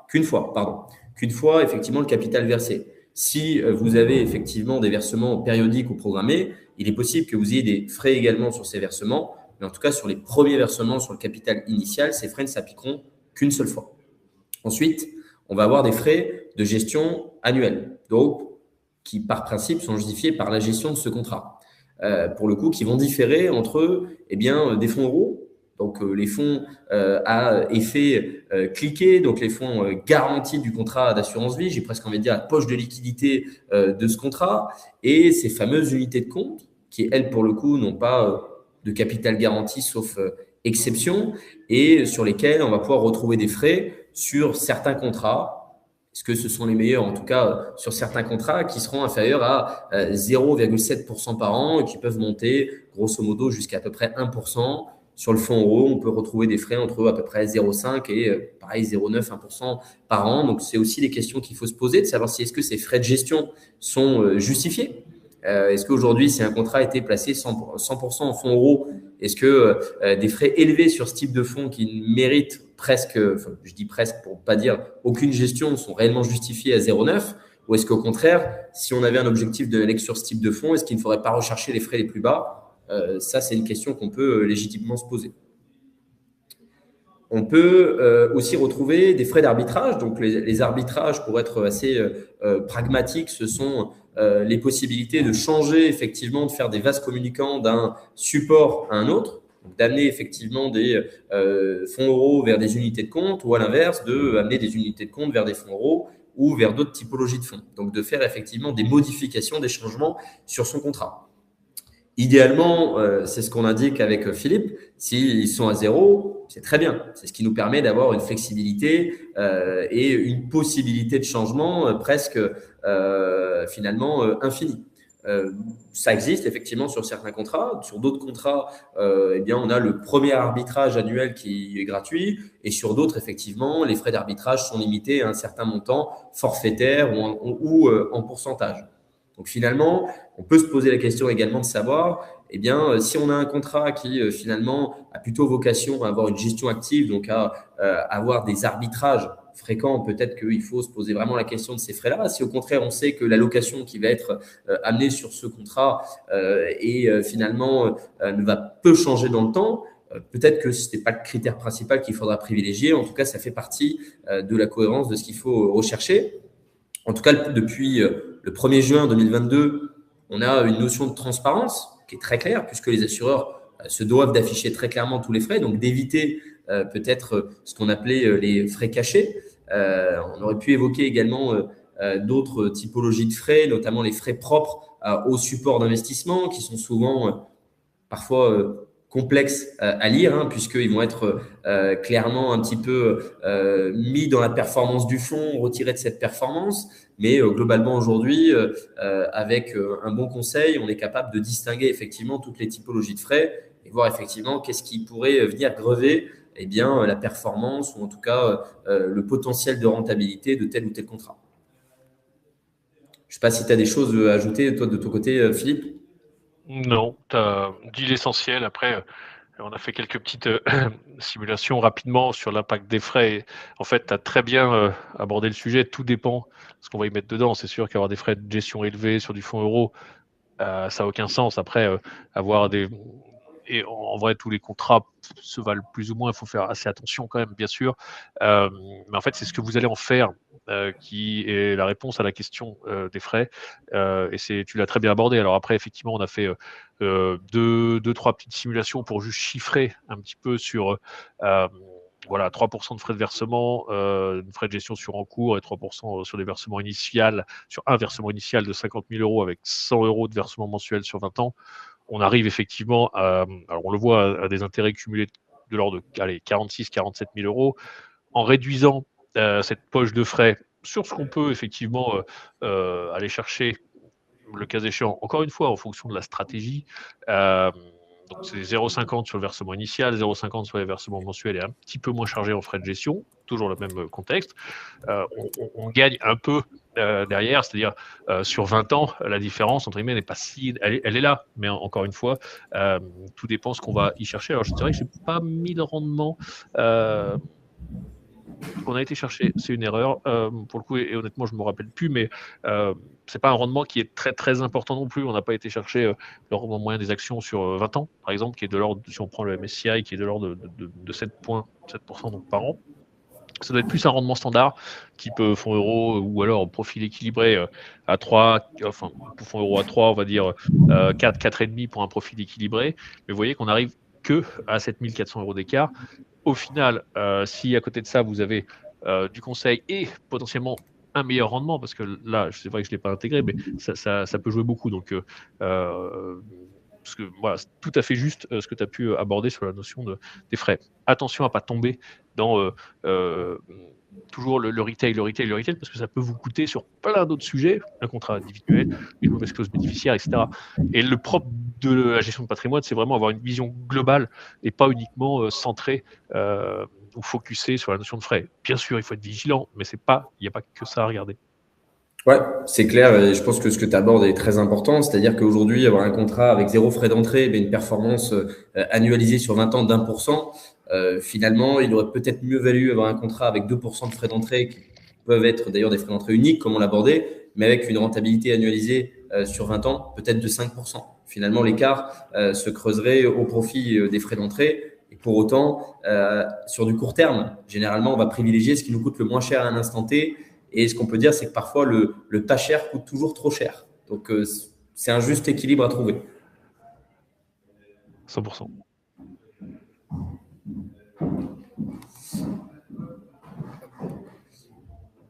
effectivement, le capital versé. Si vous avez effectivement des versements périodiques ou programmés, il est possible que vous ayez des frais également sur ces versements, mais en tout cas, sur les premiers versements sur le capital initial, ces frais ne s'appliqueront qu'une seule fois. Ensuite, on va avoir des frais de gestion annuels, donc qui par principe sont justifiés par la gestion de ce contrat. Pour le coup, qui vont différer entre des fonds euros, donc les fonds à effet cliqué, donc les fonds garantis du contrat d'assurance vie, j'ai presque envie de dire la poche de liquidité de ce contrat, et ces fameuses unités de compte qui, elles, pour le coup, n'ont pas de capital garanti, sauf exception et sur lesquels on va pouvoir retrouver des frais sur certains contrats. Est-ce que ce sont les meilleurs, en tout cas, sur certains contrats qui seront inférieurs à 0,7% par an et qui peuvent monter, grosso modo, jusqu'à à peu près 1%. Sur le fonds euro, on peut retrouver des frais entre à peu près 0,5 et pareil 0,9, 1% par an. Donc, c'est aussi des questions qu'il faut se poser, de savoir si est-ce que ces frais de gestion sont justifiés. Est-ce qu'aujourd'hui, si un contrat a été placé 100% en fonds euros, est-ce que des frais élevés sur ce type de fonds qui méritent presque, enfin, je dis presque pour ne pas dire aucune gestion, sont réellement justifiés à 0,9? Ou est-ce qu'au contraire, si on avait un objectif de lecture sur ce type de fonds, est-ce qu'il ne faudrait pas rechercher les frais les plus bas? Ça, c'est une question qu'on peut légitimement se poser. On peut aussi retrouver des frais d'arbitrage. Donc, les arbitrages, pour être assez pragmatiques, ce sont les possibilités de changer, effectivement, de faire des vases communicants d'un support à un autre, d'amener effectivement des fonds euros vers des unités de compte, ou à l'inverse, d'amener des unités de compte vers des fonds euros ou vers d'autres typologies de fonds. Donc, de faire effectivement des modifications, des changements sur son contrat. Idéalement, c'est ce qu'on indique avec Philippe, s'ils sont à zéro, c'est très bien. C'est ce qui nous permet d'avoir une flexibilité et une possibilité de changement presque finalement infinie. Ça existe effectivement sur certains contrats. Sur d'autres contrats, eh bien, on a le premier arbitrage annuel qui est gratuit, et sur d'autres, effectivement, les frais d'arbitrage sont limités à un certain montant forfaitaire ou en pourcentage. Donc finalement, on peut se poser la question également de savoir, eh bien, si on a un contrat qui finalement a plutôt vocation à avoir une gestion active, donc à avoir des arbitrages fréquents, peut-être qu'il faut se poser vraiment la question de ces frais-là. Si au contraire, on sait que l'allocation qui va être amenée sur ce contrat et finalement ne va peu changer dans le temps, peut-être que ce n'est pas le critère principal qu'il faudra privilégier. En tout cas, ça fait partie de la cohérence de ce qu'il faut rechercher. En tout cas, depuis le 1er juin 2022, on a une notion de transparence qui est très claire, puisque les assureurs se doivent d'afficher très clairement tous les frais, donc d'éviter peut-être ce qu'on appelait les frais cachés. On aurait pu évoquer également d'autres typologies de frais, notamment les frais propres au support d'investissement, qui sont souvent parfois complexes à lire, hein, puisqu'ils vont être clairement un petit peu mis dans la performance du fonds, retirés de cette performance. Mais globalement, aujourd'hui, avec un bon conseil, on est capable de distinguer effectivement toutes les typologies de frais et voir effectivement qu'est-ce qui pourrait venir grever eh bien, la performance ou en tout cas le potentiel de rentabilité de tel ou tel contrat. Je ne sais pas si tu as des choses à ajouter, toi, de ton côté, Philippe. Non, tu as dit l'essentiel. Après, on a fait quelques petites simulations rapidement sur l'impact des frais. En fait, tu as très bien abordé le sujet. Tout dépend de ce qu'on va y mettre dedans. C'est sûr qu'avoir des frais de gestion élevés sur du fonds euro, ça n'a aucun sens. Après, avoir des... Et en vrai, tous les contrats se valent plus ou moins. Il faut faire assez attention quand même, bien sûr. Mais en fait, c'est ce que vous allez en faire qui est la réponse à la question des frais. Et tu l'as très bien abordé. Alors après, effectivement, on a fait trois petites simulations pour juste chiffrer un petit peu sur voilà, 3% de frais de versement, de frais de gestion sur encours et 3% sur des versements initiaux, sur un versement initial de 50 000 euros avec 100 euros de versement mensuel sur 20 ans. On arrive effectivement alors on le voit, à des intérêts cumulés de l'ordre de 46 47 000 euros. En réduisant cette poche de frais sur ce qu'on peut effectivement aller chercher, le cas échéant, encore une fois, en fonction de la stratégie. Donc c'est 0,50 sur le versement initial, 0,50 sur les versements mensuels et un petit peu moins chargé en frais de gestion, toujours le même contexte. On gagne un peu derrière, c'est-à-dire sur 20 ans, la différence, entre guillemets, n'est pas si... Elle est là, mais encore une fois, tout dépend ce qu'on va y chercher. Alors, c'est vrai que je n'ai pas mis le rendement qu'on a été chercher. C'est une erreur, pour le coup, et honnêtement, je ne me rappelle plus, mais c'est pas un rendement qui est très, très important non plus. On n'a pas été chercher le rendement moyen des actions sur 20 ans, par exemple, qui est de l'ordre, si on prend le MSCI, qui est de l'ordre de 7% donc par an. Ça doit être plus un rendement standard, type fonds euro ou alors profil équilibré à 3, enfin, pour fonds euro à 3, on va dire 4, 4,5 pour un profil équilibré. Mais vous voyez qu'on arrive que à 7 400 euros d'écart. Au final, si à côté de ça, vous avez du conseil et potentiellement un meilleur rendement, parce que là, c'est vrai que je ne l'ai pas intégré, mais ça peut jouer beaucoup. Donc, parce que voilà, c'est tout à fait juste ce que tu as pu aborder sur la notion des frais. Attention à ne pas tomber dans toujours le retail, parce que ça peut vous coûter sur plein d'autres sujets, un contrat individuel, une mauvaise clause bénéficiaire, etc. Et le propre de la gestion de patrimoine, c'est vraiment avoir une vision globale et pas uniquement centrée ou focusée sur la notion de frais. Bien sûr, il faut être vigilant, mais il n'y a pas que ça à regarder. Ouais, c'est clair. Et je pense que ce que tu abordes est très important. C'est-à-dire qu'aujourd'hui, avoir un contrat avec 0 frais d'entrée, mais une performance annualisée sur 20 ans d'1%, finalement, il aurait peut-être mieux valu avoir un contrat avec 2% de frais d'entrée, qui peuvent être d'ailleurs des frais d'entrée uniques, comme on l'abordait, mais avec une rentabilité annualisée sur 20 ans, peut-être de 5%. Finalement, l'écart se creuserait au profit des frais d'entrée. Et pour autant, sur du court terme, généralement, on va privilégier ce qui nous coûte le moins cher à un instant T. Et ce qu'on peut dire, c'est que parfois, le pas cher coûte toujours trop cher. Donc, c'est un juste équilibre à trouver. 100%.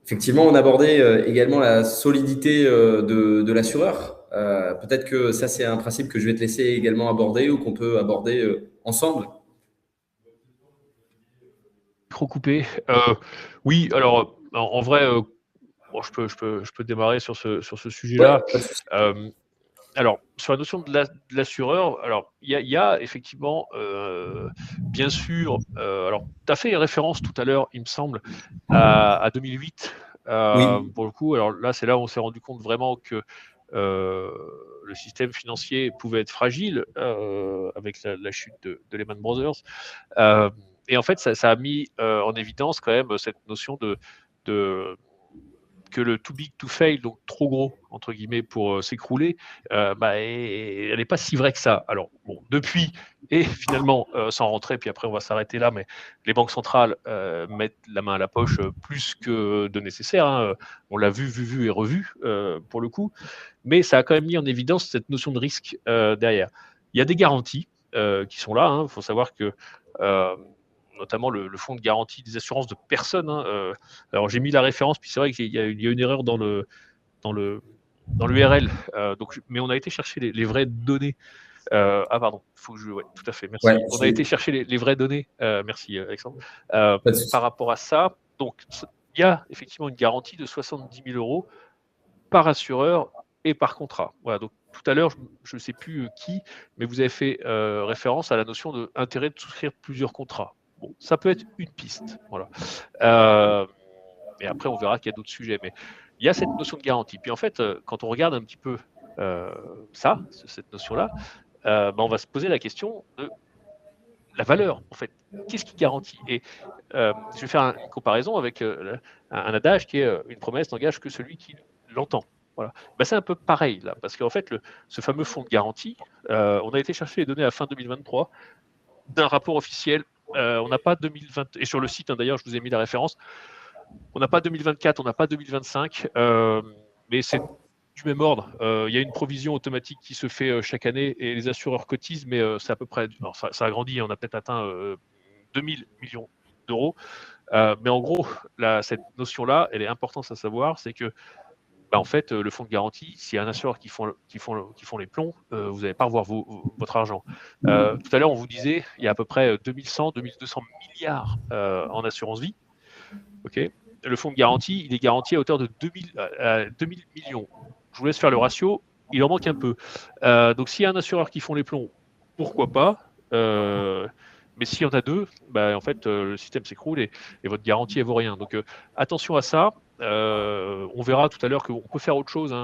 Effectivement, on abordait également la solidité de l'assureur. Peut-être que ça, c'est un principe que je vais te laisser également aborder ou qu'on peut aborder ensemble. Trop coupé. Oui, alors en vrai, bon, je peux démarrer sur ce Ouais, sujet-là. pas de souci. Alors, sur la notion de l'assureur, alors il y a effectivement, bien sûr, alors tu as fait référence tout à l'heure, il me semble, à 2008. Oui, Pour le coup, alors là, c'est là où on s'est rendu compte vraiment que le système financier pouvait être fragile avec la chute de Lehman Brothers. Et en fait, ça a mis en évidence quand même cette notion de que le too big to fail, donc trop gros, entre guillemets, pour s'écrouler, elle n'est pas si vraie que ça. Alors, bon, depuis, et finalement, sans rentrer, puis après on va s'arrêter là, mais les banques centrales mettent la main à la poche plus que de nécessaire. Hein. On l'a vu et revu, pour le coup. Mais ça a quand même mis en évidence cette notion de risque derrière. Il y a des garanties qui sont là. Il faut savoir que notamment le fonds de garantie des assurances de personnes. Hein, alors j'ai mis la référence, puis c'est vrai qu'il y a une erreur dans l'URL. Mais on a été chercher les vraies données. Pardon, ouais, tout à fait, ouais, merci. On a été chercher les vraies données. Merci Alexandre. pas de souci. Par rapport à ça, donc il y a effectivement une garantie de 70 000 euros par assureur et par contrat. Voilà, donc tout à l'heure, je ne sais plus qui, mais vous avez fait référence à la notion d'intérêt de souscrire plusieurs contrats. Bon, ça peut être une piste. Voilà. Et après, on verra qu'il y a d'autres sujets. Mais il y a cette notion de garantie. Puis en fait, quand on regarde un petit peu cette notion-là, on va se poser la question de la valeur, en fait. Qu'est-ce qui garantit? Et je vais faire une comparaison avec un adage qui est une promesse n'engage que celui qui l'entend. Voilà. C'est un peu pareil là, parce qu'en fait, ce fameux fonds de garantie, on a été chercher les données à fin 2023 d'un rapport officiel. On n'a pas 2020, et sur le site, hein, d'ailleurs, je vous ai mis la référence, on n'a pas 2024, on n'a pas 2025, mais c'est du même ordre. Il y a une provision automatique qui se fait chaque année et les assureurs cotisent, mais c'est à peu près, alors ça a grandi, on a peut-être atteint 2000 millions d'euros. Mais en gros, cette notion-là, elle est importante à savoir, c'est que en fait, le fonds de garantie, s'il y a un assureur qui font les plombs, vous n'allez pas revoir votre argent. Tout à l'heure, on vous disait, il y a à peu près 2100, 2200 milliards en assurance vie. Okay. Le fonds de garantie, il est garanti à hauteur de 2000 millions. Je vous laisse faire le ratio, il en manque un peu. Donc s'il y a un assureur qui font les plombs, pourquoi pas mais s'il y en a deux, en fait, le système s'écroule et votre garantie, elle vaut rien. Donc attention à ça. On verra tout à l'heure qu'on peut faire autre chose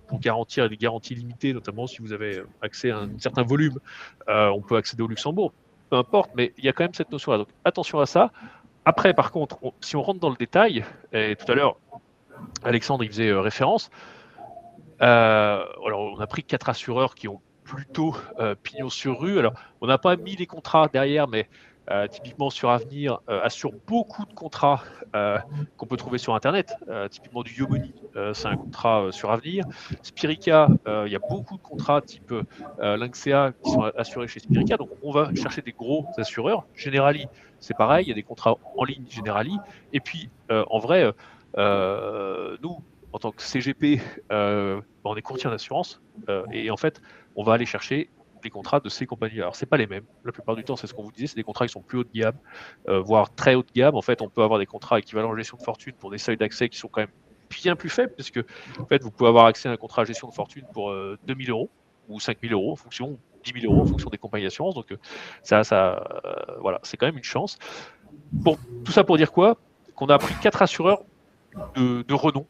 pour garantir des garanties limitées, notamment si vous avez accès à un certain volume. On peut accéder au Luxembourg, peu importe, mais il y a quand même cette notion-là. Donc attention à ça. Après, par contre, si on rentre dans le détail, et tout à l'heure, Alexandre y faisait référence, alors on a pris 4 assureurs qui ont plutôt pignon sur rue. Alors, on n'a pas mis les contrats derrière, mais typiquement sur Avenir, assure beaucoup de contrats qu'on peut trouver sur Internet. Typiquement du Yomoni, c'est un contrat sur Avenir. Spirica, il y a beaucoup de contrats type Lynxea qui sont assurés chez Spirica. Donc, on va chercher des gros assureurs. Generali, c'est pareil, il y a des contrats en ligne Generali. Et puis, en vrai, nous, en tant que CGP, on est courtier en assurance et en fait, on va aller chercher des contrats de ces compagnies. Alors, c'est pas les mêmes. La plupart du temps, c'est ce qu'on vous disait, c'est des contrats qui sont plus haut de gamme, voire très haut de gamme. En fait, on peut avoir des contrats équivalents gestion de fortune pour des seuils d'accès qui sont quand même bien plus faibles, puisque en fait, vous pouvez avoir accès à un contrat à gestion de fortune pour 2 000 euros ou 5 000 euros en fonction, 10 000 euros en fonction des compagnies d'assurance. Donc, voilà, c'est quand même une chance. Tout ça pour dire quoi? Qu'on a pris 4 assureurs de renom,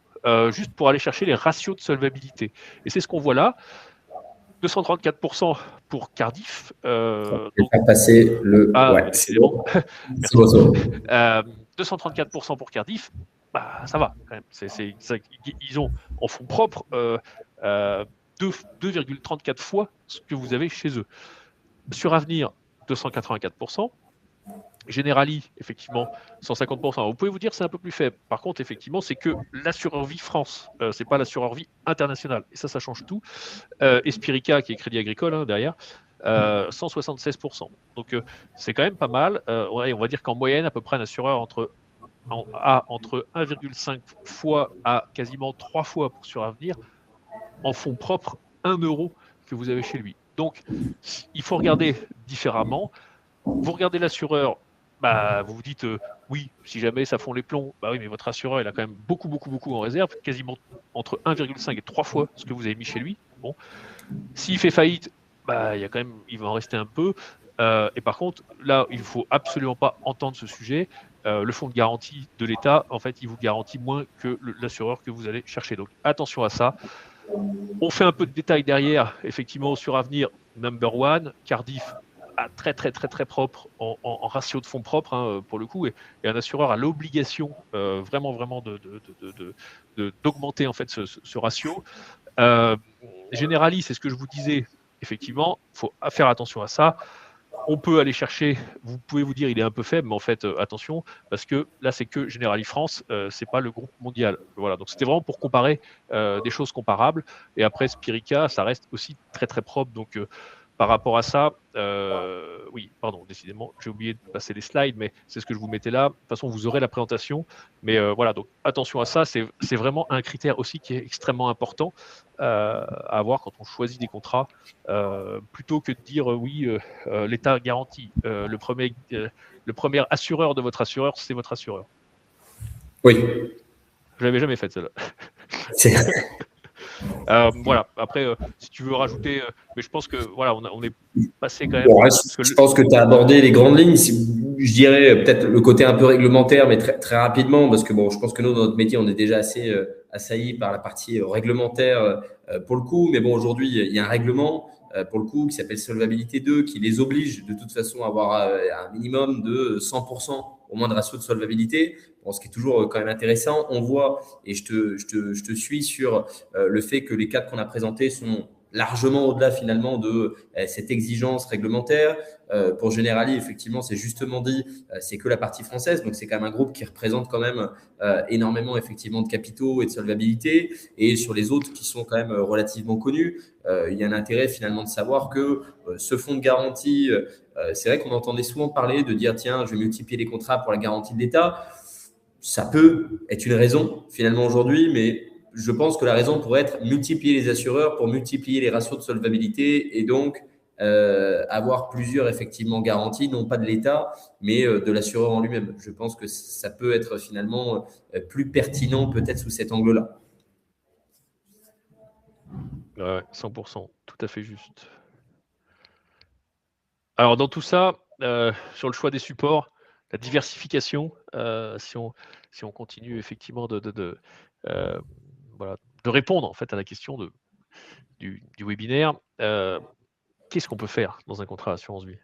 juste pour aller chercher les ratios de solvabilité. Et c'est ce qu'on voit là. 234% pour Cardiff. Donc, pas passer le. Ouais, c'est bon. 234% pour Cardiff, bah, ça va quand même. Ils ont en fonds propres 2,34 fois ce que vous avez chez eux. Sur Avenir, 284%. Generali, effectivement, 150%. Vous pouvez vous dire que c'est un peu plus faible. Par contre, effectivement, c'est que l'assureur vie France, c'est pas l'assureur vie international. Et ça change tout. Espirica, qui est Crédit Agricole derrière, 176%. Donc, c'est quand même pas mal. On va dire qu'en moyenne, à peu près, un assureur a entre 1,5 fois à quasiment 3 fois pour Suravenir en fonds propres 1 euro que vous avez chez lui. Donc, il faut regarder différemment. Vous regardez l'assureur, vous vous dites oui, si jamais ça fond les plombs, oui, mais votre assureur, il a quand même beaucoup en réserve, quasiment entre 1,5 et 3 fois ce que vous avez mis chez lui. Bon. S'il fait faillite, il va en rester un peu. Et par contre, là, il ne faut absolument pas entendre ce sujet. Le fonds de garantie de l'État, en fait, il vous garantit moins que l'assureur que vous allez chercher. Donc, attention à ça. On fait un peu de détails derrière. Effectivement, sur Avenir, number one, Cardiff, très propre en ratio de fonds propres pour le coup, et un assureur a l'obligation vraiment d'augmenter en fait ce ratio. Generali, c'est ce que je vous disais, effectivement, il faut faire attention à ça. On peut aller chercher, vous pouvez vous dire il est un peu faible, mais en fait attention, parce que là c'est que Generali France, c'est pas le groupe mondial. Voilà, donc c'était vraiment pour comparer des choses comparables. Et après Spirica, ça reste aussi très propre, donc par rapport à ça, oui, pardon, décidément, j'ai oublié de passer les slides, mais c'est ce que je vous mettais là. De toute façon, vous aurez la présentation. Mais voilà, donc attention à ça, c'est vraiment un critère aussi qui est extrêmement important à avoir quand on choisit des contrats, plutôt que de dire oui, l'État garantit. Le premier assureur de votre assureur, c'est votre assureur. Oui. Je l'avais jamais fait celle-là. Voilà. Après, si tu veux rajouter, mais je pense que voilà, on est passé quand même. Je pense que tu as abordé les grandes lignes. Je dirais peut-être le côté un peu réglementaire, mais très rapidement, parce que bon, je pense que nous, dans notre métier, on est déjà assez assaillis par la partie réglementaire pour le coup. Mais bon, aujourd'hui, il y a un règlement pour le coup qui s'appelle Solvabilité 2, qui les oblige de toute façon à avoir un minimum de 100% au moins de ratio de solvabilité. Bon, ce qui est toujours quand même intéressant. On voit, et je te suis sur le fait que les cadres qu'on a présentés sont largement au-delà finalement de cette exigence réglementaire. Pour Generali, effectivement, c'est justement dit, c'est que la partie française, donc c'est quand même un groupe qui représente quand même énormément effectivement de capitaux et de solvabilité. Et sur les autres qui sont quand même relativement connus, il y a un intérêt finalement de savoir que ce fonds de garantie, c'est vrai qu'on entendait souvent parler de dire tiens, je vais multiplier les contrats pour la garantie de l'État. Ça peut être une raison finalement aujourd'hui, mais je pense que la raison pourrait être multiplier les assureurs pour multiplier les ratios de solvabilité et donc avoir plusieurs effectivement garanties, non pas de l'État, mais de l'assureur en lui-même. Je pense que ça peut être finalement plus pertinent peut-être sous cet angle-là. Ouais, 100%, tout à fait juste. Alors dans tout ça, sur le choix des supports, la diversification, si on continue effectivement de répondre en fait à la question du webinaire, qu'est-ce qu'on peut faire dans un contrat assurance vie?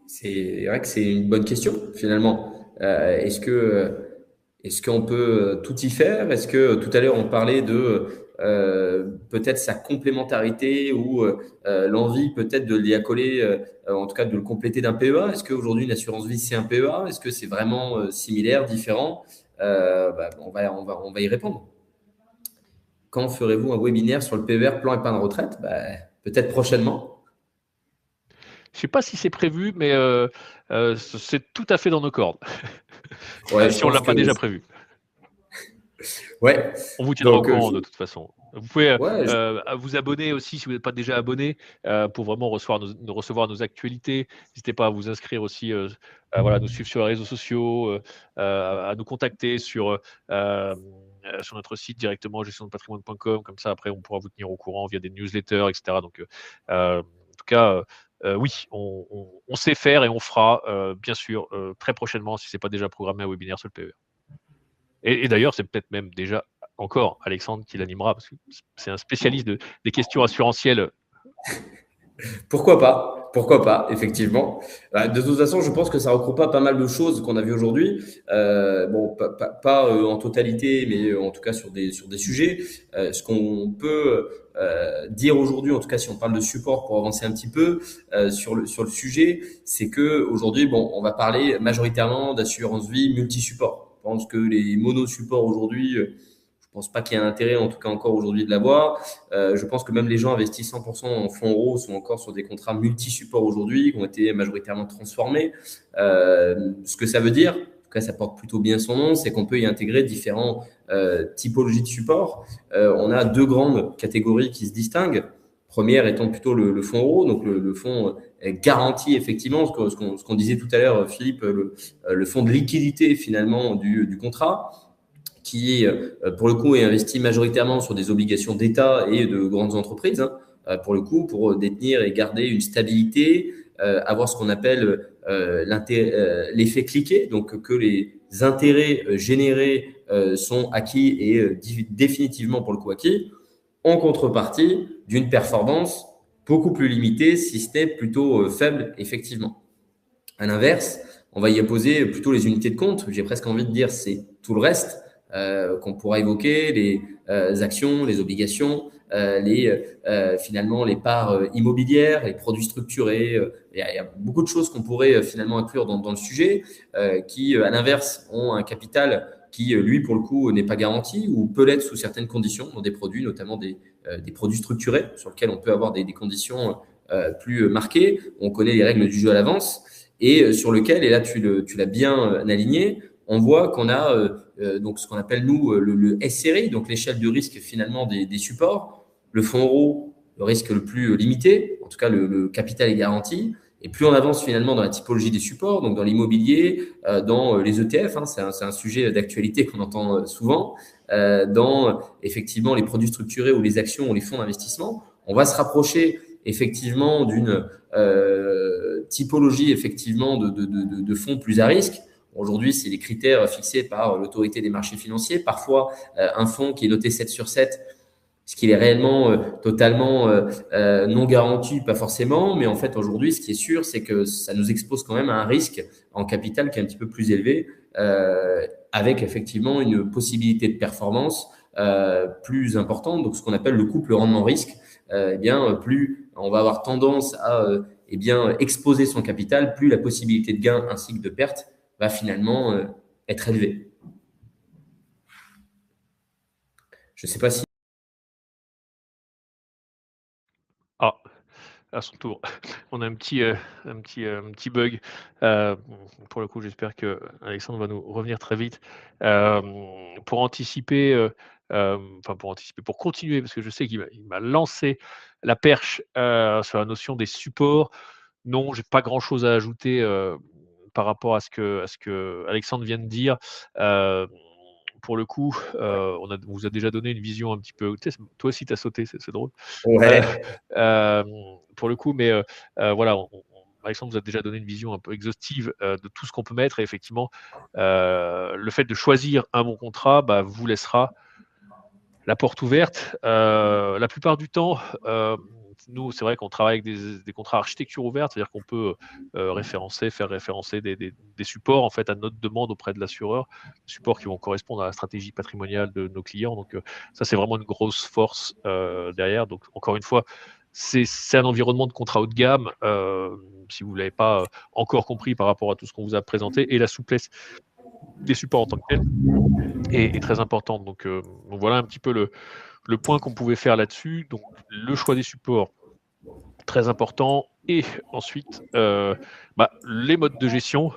C'est vrai que c'est une bonne question finalement. Est-ce qu'on peut tout y faire? Est-ce que tout à l'heure on parlait de peut-être sa complémentarité ou l'envie peut-être de l'y accoler, en tout cas de le compléter d'un PEA? Est-ce qu'aujourd'hui une assurance vie c'est un PEA? Est-ce que c'est vraiment similaire, différent? On va y répondre. Quand ferez-vous un webinaire sur le PER, plan épargne retraite? Peut-être prochainement. Je ne sais pas si c'est prévu, mais c'est tout à fait dans nos cordes. Ouais, si on ne l'a pas déjà prévu. Ouais. On vous tiendra au Donc, courant de toute façon. Vous pouvez ouais, vous abonner aussi si vous n'êtes pas déjà abonné pour vraiment recevoir nos actualités. N'hésitez pas à vous inscrire aussi, voilà, nous suivre sur les réseaux sociaux, à nous contacter sur notre site directement gestiondepatrimoine.com. Comme ça, après, on pourra vous tenir au courant via des newsletters, etc. Donc, en tout cas, oui, on sait faire et on fera, bien sûr, très prochainement, si ce n'est pas déjà programmé, un webinaire sur le PER. Et d'ailleurs, c'est peut-être même déjà encore Alexandre qui l'animera, parce que c'est un spécialiste des questions assurantielles. pourquoi pas? Pourquoi pas, effectivement. De toute façon, je pense que ça regroupe pas mal de choses qu'on a vues aujourd'hui. Bon, pas en totalité, mais en tout cas sur des sujets. Ce qu'on peut dire aujourd'hui, en tout cas si on parle de support pour avancer un petit peu sur le sujet, c'est que aujourd'hui, bon, on va parler majoritairement d'assurance vie multi-support. Je pense que les monosupports aujourd'hui, je pense pas qu'il y ait un intérêt, en tout cas encore aujourd'hui, de l'avoir. Je pense que même les gens investissent 100% en fonds euros sont encore sur des contrats multi-supports aujourd'hui, qui ont été majoritairement transformés. Ce que ça veut dire, en tout cas ça porte plutôt bien son nom, c'est qu'on peut y intégrer différents typologies de supports. On a deux grandes catégories qui se distinguent. Première étant plutôt le fonds euro, donc le fonds garantit effectivement ce qu'on disait tout à l'heure, Philippe, le fonds de liquidité finalement du contrat, qui, pour le coup, est investi majoritairement sur des obligations d'État et de grandes entreprises, hein, pour le coup, pour détenir et garder une stabilité, avoir ce qu'on appelle l'effet cliquet, donc que les intérêts générés sont acquis et définitivement, pour le coup, acquis, en contrepartie d'une performance beaucoup plus limitée, si ce n'est plutôt faible, effectivement. À l'inverse, on va y opposer plutôt les unités de compte. J'ai presque envie de dire c'est tout le reste qu'on pourra évoquer, les actions, les obligations, finalement les parts immobilières, les produits structurés. Il y a beaucoup de choses qu'on pourrait finalement inclure dans le sujet qui, à l'inverse, ont un capital qui, lui, pour le coup, n'est pas garanti ou peut l'être sous certaines conditions dans des produits, notamment des produits structurés sur lesquels on peut avoir des conditions plus marquées. On connaît les règles du jeu à l'avance et sur lequel, et là tu l'as bien aligné, on voit qu'on a donc ce qu'on appelle nous le SRI, donc l'échelle de risque finalement des supports. Le fonds euro, le risque le plus limité, en tout cas le capital est garanti. Et plus on avance finalement dans la typologie des supports, donc dans l'immobilier, dans les ETF, hein, c'est un sujet d'actualité qu'on entend souvent, dans effectivement les produits structurés ou les actions ou les fonds d'investissement, on va se rapprocher effectivement d'une typologie effectivement de fonds plus à risque. Aujourd'hui, c'est les critères fixés par l'autorité des marchés financiers. Parfois, un fonds qui est noté 7 sur 7, ce qui est réellement totalement non garanti, pas forcément. Mais en fait, aujourd'hui, ce qui est sûr, c'est que ça nous expose quand même à un risque en capital qui est un petit peu plus élevé, avec effectivement une possibilité de performance plus importante. Donc, ce qu'on appelle le couple rendement-risque. Eh bien, plus on va avoir tendance à eh bien, exposer son capital, plus la possibilité de gain ainsi que de perte va finalement être élevée. Je ne sais pas si... Ah, à son tour. On a un petit bug. Pour le coup, j'espère que Alexandre va nous revenir très vite. Pour anticiper, pour continuer, parce que je sais qu'il m'a lancé la perche sur la notion des supports. Non, j'ai pas grand-chose à ajouter par rapport à ce que Alexandre vient de dire. Pour le coup, on vous a déjà donné une vision un petit peu. Toi aussi, tu as sauté, c'est drôle. Ouais. Pour le coup, mais voilà, Alexandre vous a déjà donné une vision un peu exhaustive de tout ce qu'on peut mettre. Et effectivement, le fait de choisir un bon contrat vous laissera la porte ouverte. La plupart du temps, nous, c'est vrai qu'on travaille avec des contrats architecture ouverte, c'est-à-dire qu'on peut faire référencer des supports en fait à notre demande auprès de l'assureur, des supports qui vont correspondre à la stratégie patrimoniale de nos clients. Donc ça, c'est vraiment une grosse force derrière. Donc encore une fois, c'est un environnement de contrat haut de gamme, si vous ne l'avez pas encore compris par rapport à tout ce qu'on vous a présenté, et la souplesse des supports en tant que tel est très importante. Donc voilà un petit peu le point qu'on pouvait faire là-dessus. Donc le choix des supports, très important. Et ensuite, les modes de gestion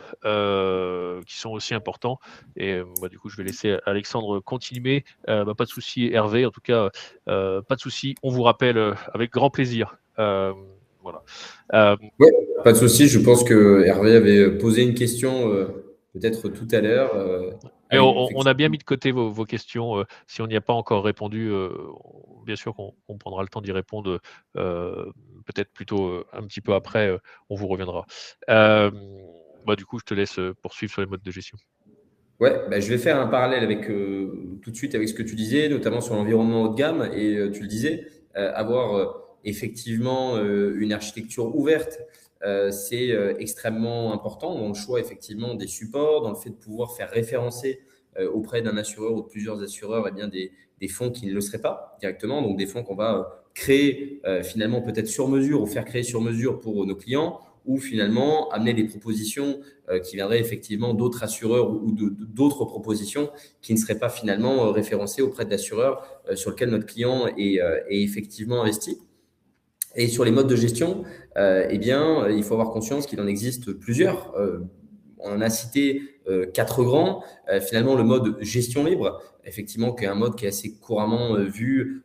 qui sont aussi importants. Et du coup, je vais laisser Alexandre continuer. Pas de souci, Hervé. En tout cas, pas de souci. On vous rappelle avec grand plaisir. Voilà. Ouais, pas de souci. Je pense que Hervé avait posé une question peut-être tout à l'heure Mais avec on a bien effectivement. mis de côté vos questions. Si on n'y a pas encore répondu, bien sûr qu'on prendra le temps d'y répondre, peut-être plutôt un petit peu après, on vous reviendra. Du coup, je te laisse poursuivre sur les modes de gestion. Ouais, je vais faire un parallèle avec tout de suite avec ce que tu disais, notamment sur l'environnement haut de gamme. Et tu le disais, avoir effectivement une architecture ouverte, c'est extrêmement important dans le choix effectivement des supports, dans le fait de pouvoir faire référencer auprès d'un assureur ou de plusieurs assureurs, eh bien des fonds qui ne le seraient pas directement, donc des fonds qu'on va créer finalement peut-être sur mesure ou faire créer sur mesure pour nos clients, ou finalement amener des propositions qui viendraient effectivement d'autres assureurs ou d'autres propositions qui ne seraient pas finalement référencées auprès de l'assureur sur lequel notre client est effectivement investi. Et sur les modes de gestion, il faut avoir conscience qu'il en existe plusieurs. On en a cité quatre grands. Finalement, le mode gestion libre, effectivement, qui est un mode qui est assez couramment vu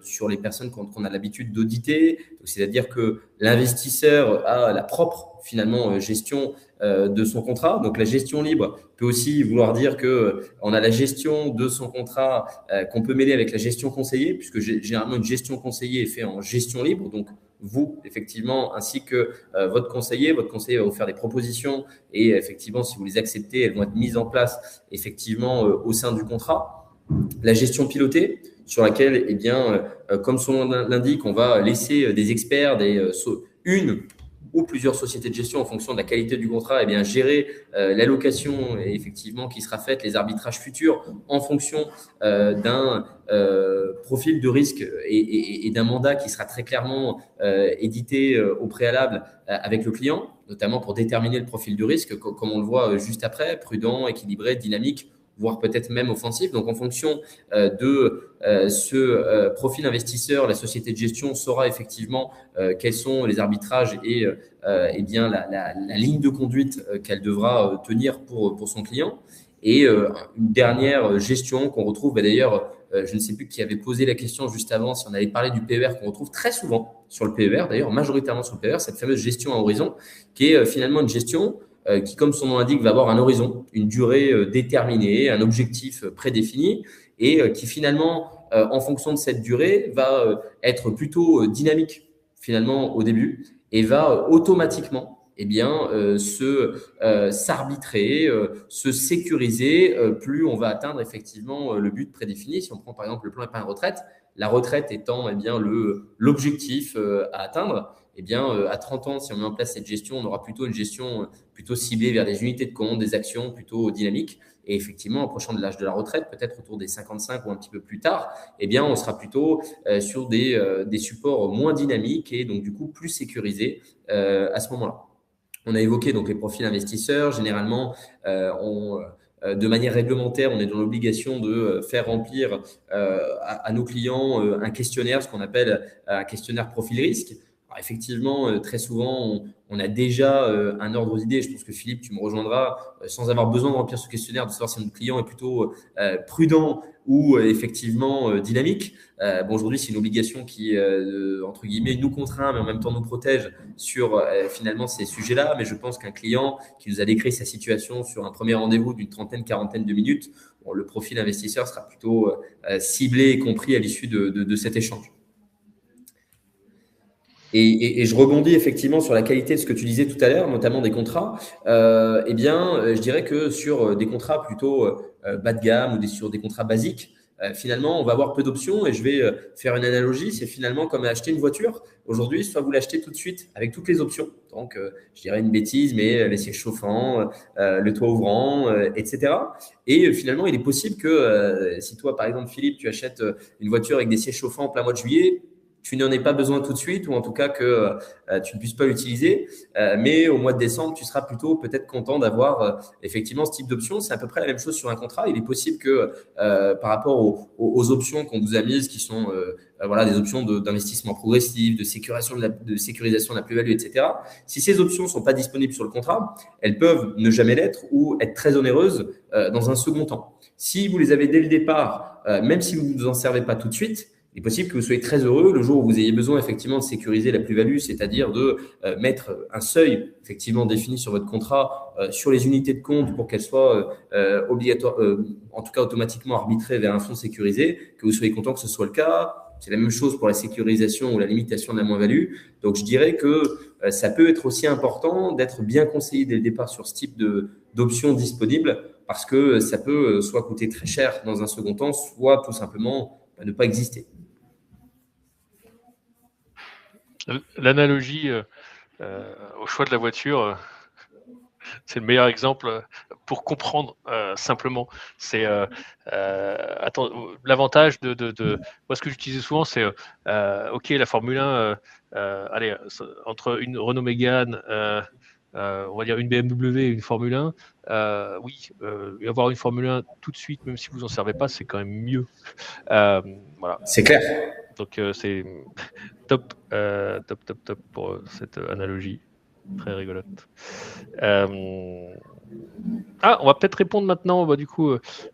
sur les personnes qu'on a l'habitude d'auditer. C'est-à-dire que l'investisseur a la propre finalement gestion de son contrat. Donc la gestion libre peut aussi vouloir dire que on a la gestion de son contrat qu'on peut mêler avec la gestion conseillée, puisque généralement une gestion conseillée est faite en gestion libre. Donc vous, effectivement, ainsi que votre conseiller va vous faire des propositions et effectivement, si vous les acceptez, elles vont être mises en place effectivement au sein du contrat. La gestion pilotée, sur laquelle, comme son nom l'indique, on va laisser des experts, une ou plusieurs sociétés de gestion en fonction de la qualité du contrat, gérer l'allocation effectivement qui sera faite, les arbitrages futurs en fonction d'un profil de risque et d'un mandat qui sera très clairement édité au préalable avec le client, notamment pour déterminer le profil de risque, comme on le voit juste après, prudent, équilibré, dynamique, voire peut-être même offensif. Donc, en fonction de ce profil investisseur, la société de gestion saura effectivement quels sont les arbitrages et la ligne de conduite qu'elle devra tenir pour son client. Et une dernière gestion qu'on retrouve, d'ailleurs, je ne sais plus qui avait posé la question juste avant, si on avait parlé du PER, qu'on retrouve très souvent sur le PER, d'ailleurs majoritairement sur le PER, cette fameuse gestion à horizon, qui est finalement une gestion qui, comme son nom l'indique, va avoir un horizon, une durée déterminée, un objectif prédéfini, et qui finalement, en fonction de cette durée, va être plutôt dynamique finalement au début et va automatiquement s'arbitrer, se sécuriser, plus on va atteindre effectivement le but prédéfini. Si on prend par exemple le plan épargne retraite, la retraite étant l'objectif à atteindre, à 30 ans, si on met en place cette gestion, on aura plutôt une gestion plutôt ciblée vers des unités de compte, des actions plutôt dynamiques. Et effectivement, approchant de l'âge de la retraite, peut-être autour des 55 ou un petit peu plus tard, on sera plutôt sur des supports moins dynamiques et donc du coup plus sécurisés à ce moment-là. On a évoqué donc les profils investisseurs. Généralement, de manière réglementaire, on est dans l'obligation de faire remplir à nos clients un questionnaire, ce qu'on appelle un questionnaire profil risque. Alors, effectivement, très souvent, on a déjà un ordre d'idée. Je pense que Philippe, tu me rejoindras, sans avoir besoin de remplir ce questionnaire, de savoir si notre client est plutôt prudent ou effectivement dynamique. Aujourd'hui, c'est une obligation qui, entre guillemets, nous contraint, mais en même temps nous protège sur finalement ces sujets-là. Mais je pense qu'un client qui nous a décrit sa situation sur un premier rendez-vous d'une trentaine, quarantaine de minutes, le profil investisseur sera plutôt ciblé et compris à l'issue de cet échange. Et je rebondis effectivement sur la qualité de ce que tu disais tout à l'heure, notamment des contrats. Je dirais que sur des contrats plutôt bas de gamme ou sur des contrats basiques, finalement, on va avoir peu d'options. Et je vais faire une analogie, c'est finalement comme acheter une voiture. Aujourd'hui, soit vous l'achetez tout de suite avec toutes les options. Donc, je dirais une bêtise, mais les sièges chauffants, le toit ouvrant, etc. Et finalement, il est possible que si toi, par exemple, Philippe, tu achètes une voiture avec des sièges chauffants en plein mois de juillet, tu n'en aies pas besoin tout de suite ou en tout cas que tu ne puisses pas l'utiliser. Mais au mois de décembre, tu seras plutôt peut-être content d'avoir effectivement ce type d'option. C'est à peu près la même chose sur un contrat. Il est possible que par rapport aux options qu'on vous a mises, qui sont voilà, des options d'investissement progressif, de sécurisation de la plus-value, etc. Si ces options ne sont pas disponibles sur le contrat, elles peuvent ne jamais l'être ou être très onéreuses dans un second temps. Si vous les avez dès le départ, même si vous ne vous en servez pas tout de suite, il est possible que vous soyez très heureux le jour où vous ayez besoin effectivement de sécuriser la plus-value, c'est-à-dire de mettre un seuil effectivement défini sur votre contrat sur les unités de compte pour qu'elles soient obligatoires, en tout cas automatiquement arbitrées vers un fonds sécurisé, que vous soyez content que ce soit le cas. C'est la même chose pour la sécurisation ou la limitation de la moins-value. Donc, je dirais que ça peut être aussi important d'être bien conseillé dès le départ sur ce type d'options disponibles parce que ça peut soit coûter très cher dans un second temps, soit tout simplement ne pas exister. L'analogie au choix de la voiture, c'est le meilleur exemple pour comprendre simplement. C'est l'avantage moi, ce que j'utilisais souvent, c'est ok, la Formule 1, allez, entre une Renault Mégane, on va dire une BMW et une Formule 1, oui, avoir une Formule 1 tout de suite, même si vous en servez pas, c'est quand même mieux. Voilà. C'est clair. Donc c'est top, top pour cette analogie. Très rigolote. On va peut-être répondre maintenant du coup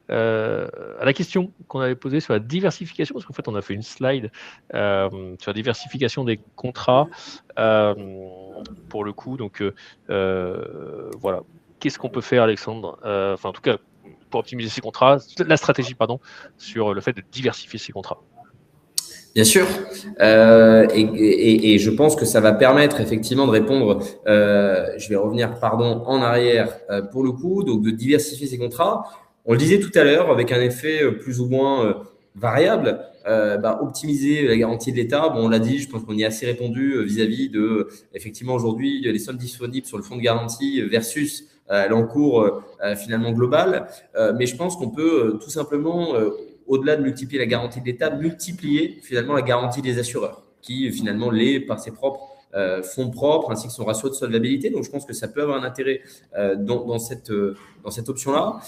à la question qu'on avait posée sur la diversification, parce qu'en fait on a fait une slide sur la diversification des contrats pour le coup. Donc voilà, qu'est-ce qu'on peut faire, Alexandre, enfin en tout cas pour optimiser ces contrats, la stratégie sur le fait de diversifier ces contrats. Bien sûr, et je pense que ça va permettre effectivement de répondre. Je vais revenir, en arrière pour le coup, donc de diversifier ces contrats. On le disait tout à l'heure, avec un effet plus ou moins variable. Optimiser la garantie de l'État. Bon, on l'a dit, je pense qu'on y a assez répondu vis-à-vis de effectivement aujourd'hui les sommes disponibles sur le fonds de garantie versus l'encours finalement global. Mais je pense qu'on peut tout simplement au-delà de multiplier la garantie de l'État, multiplier finalement la garantie des assureurs, qui finalement l'est par ses propres fonds propres ainsi que son ratio de solvabilité. Donc, je pense que ça peut avoir un intérêt dans cette option-là.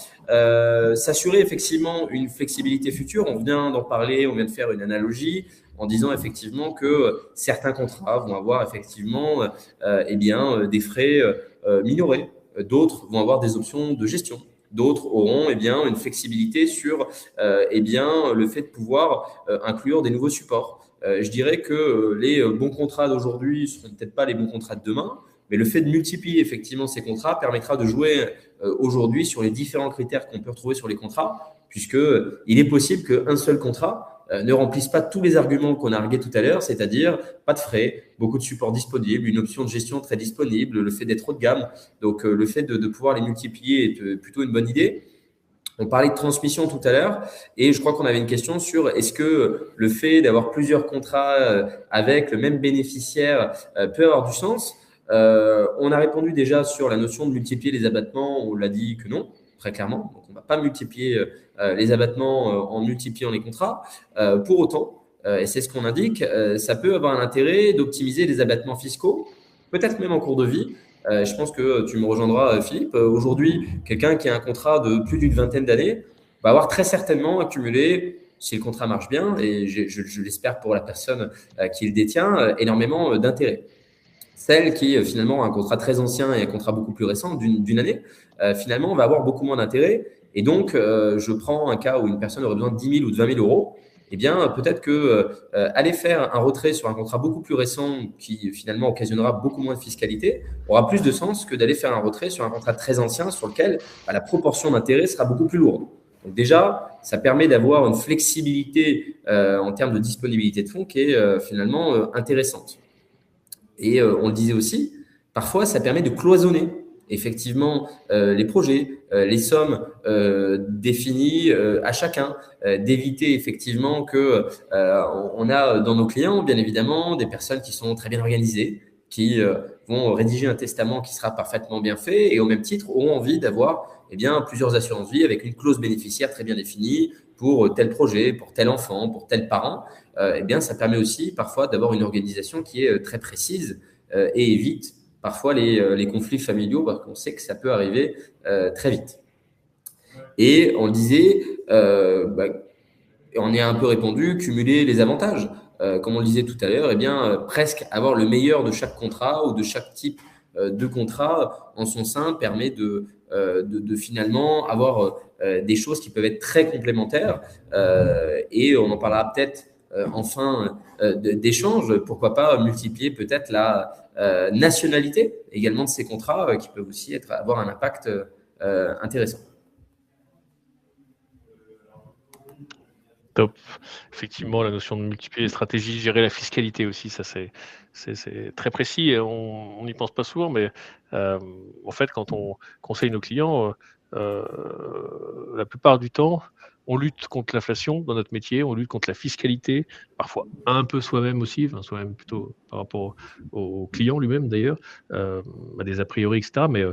S'assurer effectivement une flexibilité future. On vient d'en parler, on vient de faire une analogie en disant effectivement que certains contrats vont avoir effectivement des frais minorés. D'autres vont avoir des options de gestion. D'autres auront une flexibilité sur le fait de pouvoir inclure des nouveaux supports. Je dirais que les bons contrats d'aujourd'hui ne seront peut-être pas les bons contrats de demain, mais le fait de multiplier effectivement ces contrats permettra de jouer aujourd'hui sur les différents critères qu'on peut retrouver sur les contrats, puisqu'il est possible qu'un seul contrat ne remplissent pas tous les arguments qu'on a argués tout à l'heure, c'est-à-dire pas de frais, beaucoup de supports disponibles, une option de gestion très disponible, le fait d'être haut de gamme. Donc, le fait de pouvoir les multiplier est plutôt une bonne idée. On parlait de transmission tout à l'heure et je crois qu'on avait une question sur est-ce que le fait d'avoir plusieurs contrats avec le même bénéficiaire peut avoir du sens. On a répondu déjà sur la notion de multiplier les abattements, on l'a dit que non, très clairement. Donc, on ne va pas multiplier les abattements en multipliant les contrats. Pour autant, et c'est ce qu'on indique, ça peut avoir un intérêt d'optimiser les abattements fiscaux, peut-être même en cours de vie. Je pense que tu me rejoindras, Philippe. Aujourd'hui, quelqu'un qui a un contrat de plus d'une vingtaine d'années va avoir très certainement accumulé, si le contrat marche bien, et je l'espère pour la personne qui le détient, énormément d'intérêts. Celle qui finalement a un contrat très ancien et un contrat beaucoup plus récent d'une année, finalement va avoir beaucoup moins d'intérêt. Et donc, je prends un cas où une personne aurait besoin de 10 000 ou de 20 000 euros. Eh bien, peut-être que aller faire un retrait sur un contrat beaucoup plus récent qui finalement occasionnera beaucoup moins de fiscalité aura plus de sens que d'aller faire un retrait sur un contrat très ancien sur lequel la proportion d'intérêt sera beaucoup plus lourde. Donc déjà, ça permet d'avoir une flexibilité en termes de disponibilité de fonds qui est finalement intéressante. Et on le disait aussi, parfois, ça permet de cloisonner effectivement les projets, les sommes définies à chacun, d'éviter effectivement que on a dans nos clients, bien évidemment, des personnes qui sont très bien organisées, qui vont rédiger un testament qui sera parfaitement bien fait et au même titre auront envie d'avoir plusieurs assurances vie avec une clause bénéficiaire très bien définie pour tel projet, pour tel enfant, pour tel parent. Ça permet aussi parfois d'avoir une organisation qui est très précise et évite parfois les conflits familiaux parce qu'on sait que ça peut arriver très vite. Et on le disait, on y a un peu répondu, cumuler les avantages. Comme on le disait tout à l'heure, presque avoir le meilleur de chaque contrat ou de chaque type de contrat en son sein permet de finalement avoir des choses qui peuvent être très complémentaires. Et on en parlera peut-être en fin d'échange. Pourquoi pas multiplier peut-être la nationalité également de ces contrats qui peuvent aussi avoir un impact intéressant. Top. Effectivement, la notion de multiplier les stratégies, gérer la fiscalité aussi, ça c'est très précis et on n'y pense pas souvent, mais en fait, quand on conseille nos clients, la plupart du temps, on lutte contre l'inflation dans notre métier, on lutte contre la fiscalité, parfois un peu soi-même aussi, enfin soi-même plutôt par rapport au client lui-même d'ailleurs, à des a priori, etc. Mais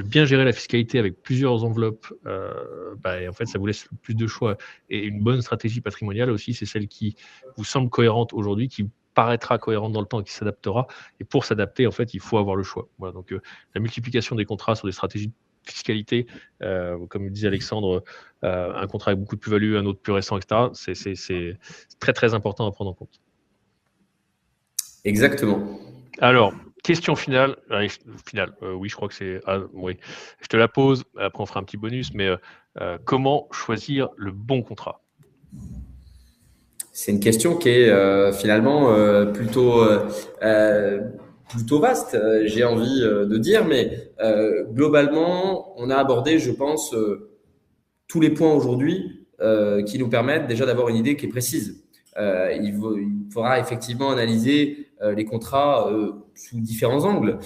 bien gérer la fiscalité avec plusieurs enveloppes, et en fait, ça vous laisse plus de choix. Et une bonne stratégie patrimoniale aussi, c'est celle qui vous semble cohérente aujourd'hui, qui paraîtra cohérente dans le temps et qui s'adaptera. Et pour s'adapter, en fait, il faut avoir le choix. Voilà, donc la multiplication des contrats sur des stratégies de fiscalité, comme le disait Alexandre, un contrat avec beaucoup de plus-value, un autre plus récent, etc., c'est très, très important à prendre en compte. Exactement. Alors, question finale. Oui, je crois que c'est... oui, je te la pose, après on fera un petit bonus, mais comment choisir le bon contrat ? C'est une question qui est finalement plutôt vaste, j'ai envie de dire, mais globalement, on a abordé, je pense, tous les points aujourd'hui qui nous permettent déjà d'avoir une idée qui est précise. Il faudra effectivement analyser les contrats sous différents angles,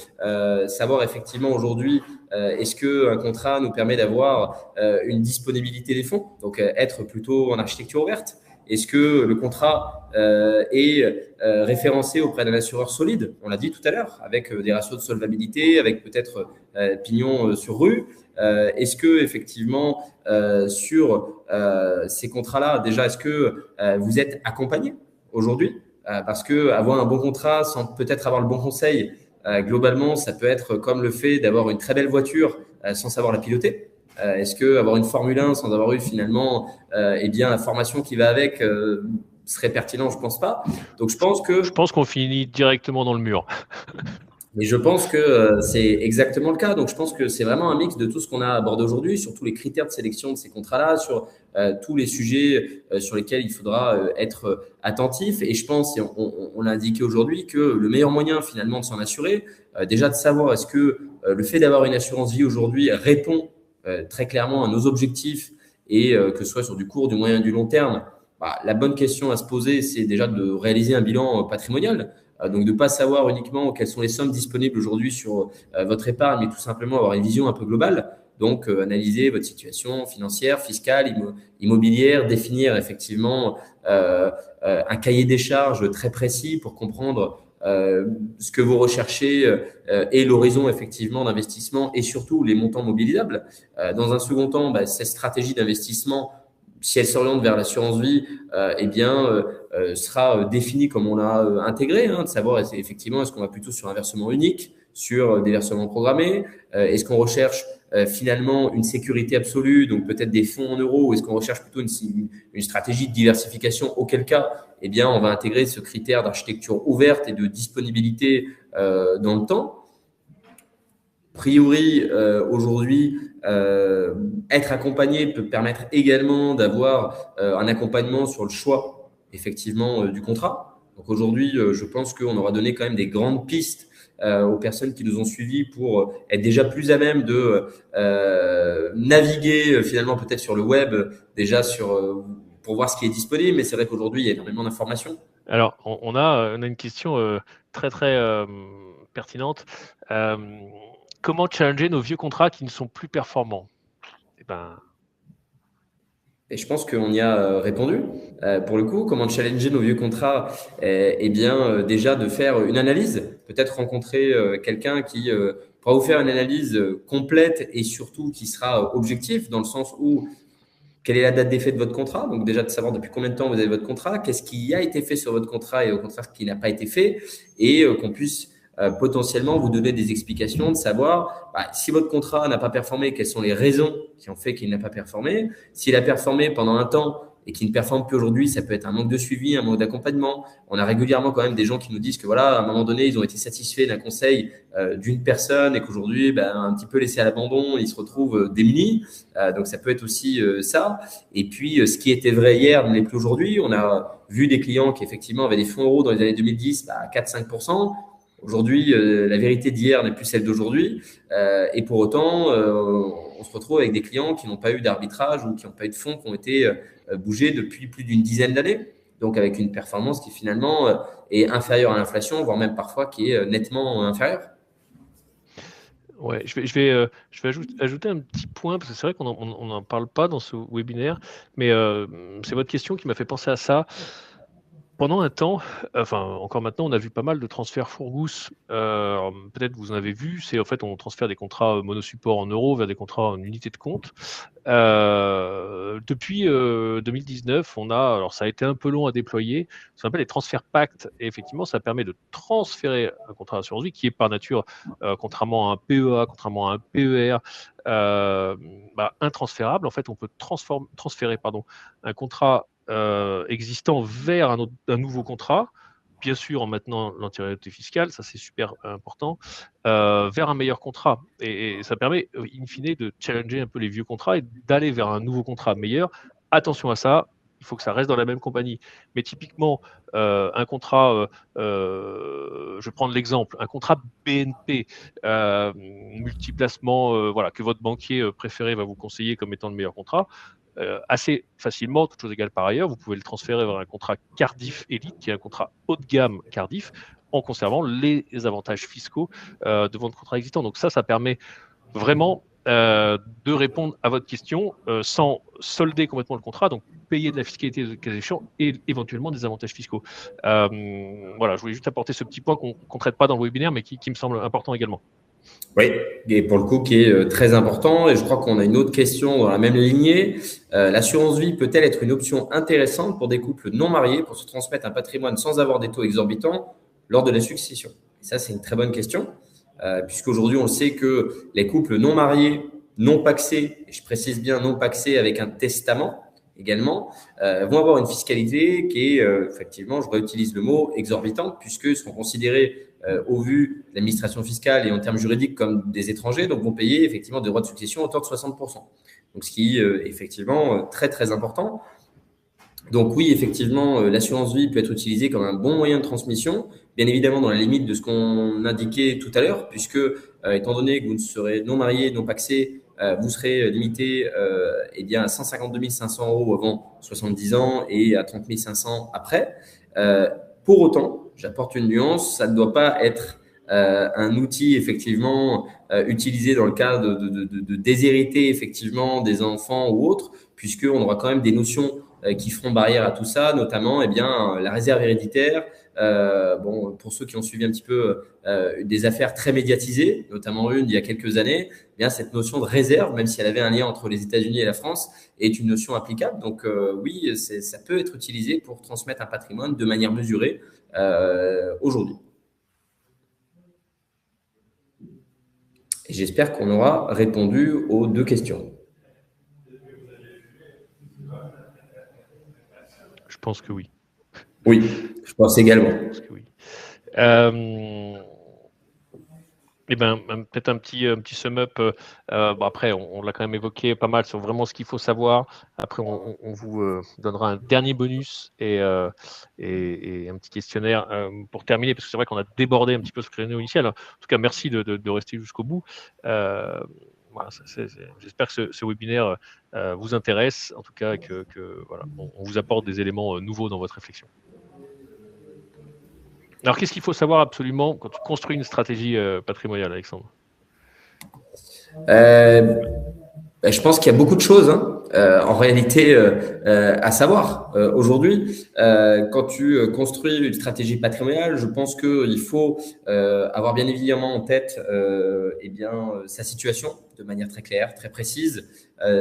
savoir effectivement aujourd'hui est-ce qu'un contrat nous permet d'avoir une disponibilité des fonds, donc être plutôt en architecture ouverte. Est-ce que le contrat est référencé auprès d'un assureur solide? On l'a dit tout à l'heure, avec des ratios de solvabilité, avec peut-être pignon sur rue. Est-ce que effectivement sur ces contrats-là, déjà, est-ce que vous êtes accompagné aujourd'hui? Parce que avoir un bon contrat sans peut-être avoir le bon conseil, globalement, ça peut être comme le fait d'avoir une très belle voiture sans savoir la piloter. Est-ce que avoir une Formule 1 sans avoir eu finalement la formation qui va avec serait pertinent? Je pense pas. Donc je pense qu'on finit directement dans le mur. Mais je pense que c'est exactement le cas. Donc, je pense que c'est vraiment un mix de tout ce qu'on a abordé aujourd'hui, sur tous les critères de sélection de ces contrats-là, sur tous les sujets sur lesquels il faudra être attentif. Et je pense, et on l'a indiqué aujourd'hui, que le meilleur moyen finalement de s'en assurer, déjà de savoir est-ce que le fait d'avoir une assurance vie aujourd'hui répond très clairement à nos objectifs et que ce soit sur du court, du moyen, du long terme. La bonne question à se poser, c'est déjà de réaliser un bilan patrimonial. Donc, de ne pas savoir uniquement quelles sont les sommes disponibles aujourd'hui sur votre épargne, mais tout simplement avoir une vision un peu globale. Donc, analyser votre situation financière, fiscale, immobilière, définir effectivement un cahier des charges très précis pour comprendre ce que vous recherchez et l'horizon effectivement d'investissement et surtout les montants mobilisables. Dans un second temps, cette stratégie d'investissement, si elle s'oriente vers l'assurance vie, sera définie comme on l'a intégré, de savoir effectivement est-ce qu'on va plutôt sur un versement unique, sur des versements programmés, est-ce qu'on recherche finalement une sécurité absolue, donc peut-être des fonds en euros, ou est-ce qu'on recherche plutôt une stratégie de diversification, auquel cas, on va intégrer ce critère d'architecture ouverte et de disponibilité dans le temps. A priori, aujourd'hui, être accompagné peut permettre également d'avoir un accompagnement sur le choix, effectivement, du contrat. Donc aujourd'hui, je pense qu'on aura donné quand même des grandes pistes aux personnes qui nous ont suivis pour être déjà plus à même de naviguer finalement peut-être sur le web, déjà pour voir ce qui est disponible. Mais c'est vrai qu'aujourd'hui, il y a énormément d'informations. Alors, on a une question très, très pertinente. Comment challenger nos vieux contrats qui ne sont plus performants? Et je pense qu'on y a répondu. Pour le coup, comment challenger nos vieux contrats? Eh bien, déjà de faire une analyse, peut-être rencontrer quelqu'un qui pourra vous faire une analyse complète et surtout qui sera objectif dans le sens où quelle est la date d'effet de votre contrat? Donc déjà de savoir depuis combien de temps vous avez votre contrat, qu'est-ce qui a été fait sur votre contrat et au contraire ce qui n'a pas été fait, et qu'on puisse potentiellement vous donner des explications, de savoir si votre contrat n'a pas performé, quelles sont les raisons qui ont fait qu'il n'a pas performé. S'il a performé pendant un temps et qu'il ne performe plus aujourd'hui, ça peut être un manque de suivi, un manque d'accompagnement. On a régulièrement quand même des gens qui nous disent que voilà, à un moment donné, ils ont été satisfaits d'un conseil d'une personne et qu'aujourd'hui, un petit peu laissé à l'abandon, ils se retrouvent démunis. Donc ça peut être aussi ça. Et puis, ce qui était vrai hier ne l'est plus aujourd'hui. On a vu des clients qui effectivement avaient des fonds euros dans les années 2010 à 4-5%. Aujourd'hui, la vérité d'hier n'est plus celle d'aujourd'hui. Et pour autant, on se retrouve avec des clients qui n'ont pas eu d'arbitrage ou qui n'ont pas eu de fonds qui ont été bougés depuis plus d'une dizaine d'années. Donc, avec une performance qui finalement est inférieure à l'inflation, voire même parfois qui est nettement inférieure. Ouais, je vais ajouter un petit point, parce que c'est vrai qu'on n'en parle pas dans ce webinaire, mais c'est votre question qui m'a fait penser à ça. Pendant un temps, enfin encore maintenant, on a vu pas mal de transferts Fourgousse. Peut-être vous en avez vu, c'est en fait on transfère des contrats monosupport en euros vers des contrats en unités de compte. Depuis 2019, on a, alors ça a été un peu long à déployer, ce qu'on appelle les transferts pactes. Et effectivement, ça permet de transférer un contrat d'assurance vie qui est par nature, contrairement à un PEA, contrairement à un PER, intransférable. En fait, on peut transférer un contrat existant vers un nouveau contrat, bien sûr en maintenant l'antériorité fiscale, ça c'est super important, vers un meilleur contrat. Et ça permet, in fine, de challenger un peu les vieux contrats et d'aller vers un nouveau contrat meilleur. Attention à ça, il faut que ça reste dans la même compagnie. Mais typiquement, un contrat, je vais prendre l'exemple, un contrat BNP, multiplacement, voilà, que votre banquier préféré va vous conseiller comme étant le meilleur contrat, assez facilement, toutes choses égales par ailleurs, vous pouvez le transférer vers un contrat Cardiff Elite, qui est un contrat haut de gamme Cardiff, en conservant les avantages fiscaux de votre contrat existant. Donc ça permet vraiment de répondre à votre question sans solder complètement le contrat, donc payer de la fiscalité de cas échéant et éventuellement des avantages fiscaux. Voilà, je voulais juste apporter ce petit point qu'on ne traite pas dans le webinaire, mais qui me semble important également. Oui, et pour le coup qui est très important. Et je crois qu'on a une autre question dans la même lignée. L'assurance vie peut-elle être une option intéressante pour des couples non mariés pour se transmettre un patrimoine sans avoir des taux exorbitants lors de la succession? Et ça, c'est une très bonne question, puisqu'aujourd'hui, on sait que les couples non mariés, non pacsés, et je précise bien non pacsés avec un testament également, vont avoir une fiscalité qui est, effectivement, je réutilise le mot, exorbitante, puisqu'ils seront considérés au vu de l'administration fiscale et en termes juridiques comme des étrangers, donc vont payer effectivement des droits de succession à hauteur de 60%. Donc, ce qui est effectivement très, très important. Donc oui, effectivement, l'assurance vie peut être utilisée comme un bon moyen de transmission, bien évidemment dans la limite de ce qu'on indiquait tout à l'heure, puisque étant donné que vous ne serez non marié, non pacsé, vous serez limité à 152 500 € avant 70 ans et à 30 500 après. Pour autant, j'apporte une nuance, ça ne doit pas être un outil effectivement utilisé dans le cas de déshériter effectivement des enfants ou autres, puisqu'on aura quand même des notions qui feront barrière à tout ça, notamment la réserve héréditaire. Pour ceux qui ont suivi un petit peu des affaires très médiatisées, notamment une il y a quelques années, cette notion de réserve, même si elle avait un lien entre les États-Unis et la France, est une notion applicable. Donc oui, ça peut être utilisé pour transmettre un patrimoine de manière mesurée aujourd'hui. Et j'espère qu'on aura répondu aux deux questions. Je pense que oui. Oui, je pense également. Je pense que oui. Peut-être un petit sum-up. Après, on l'a quand même évoqué pas mal sur vraiment ce qu'il faut savoir. Après, on vous donnera un dernier bonus et un petit questionnaire pour terminer, parce que c'est vrai qu'on a débordé un petit peu ce créneau initial. En tout cas, merci de rester jusqu'au bout. J'espère que ce webinaire vous intéresse, en tout cas, que on vous apporte des éléments nouveaux dans votre réflexion. Alors, qu'est-ce qu'il faut savoir absolument quand tu construis une stratégie patrimoniale, Alexandre ? Je pense qu'il y a beaucoup de choses. En réalité, à savoir, aujourd'hui, quand tu construis une stratégie patrimoniale, je pense qu'il faut avoir bien évidemment en tête sa situation de manière très claire, très précise,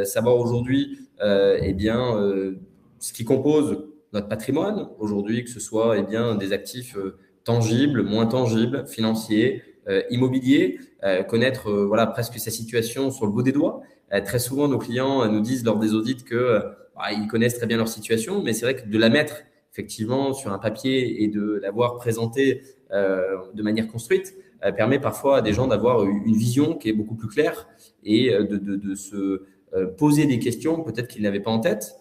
savoir aujourd'hui ce qui compose notre patrimoine aujourd'hui, que ce soit des actifs tangibles, moins tangibles, financiers, immobiliers, connaître voilà, presque sa situation sur le bout des doigts. Très souvent, nos clients nous disent lors des audits que ils connaissent très bien leur situation, mais c'est vrai que de la mettre effectivement sur un papier et de l'avoir présentée de manière construite permet parfois à des gens d'avoir une vision qui est beaucoup plus claire et de se poser des questions peut-être qu'ils n'avaient pas en tête.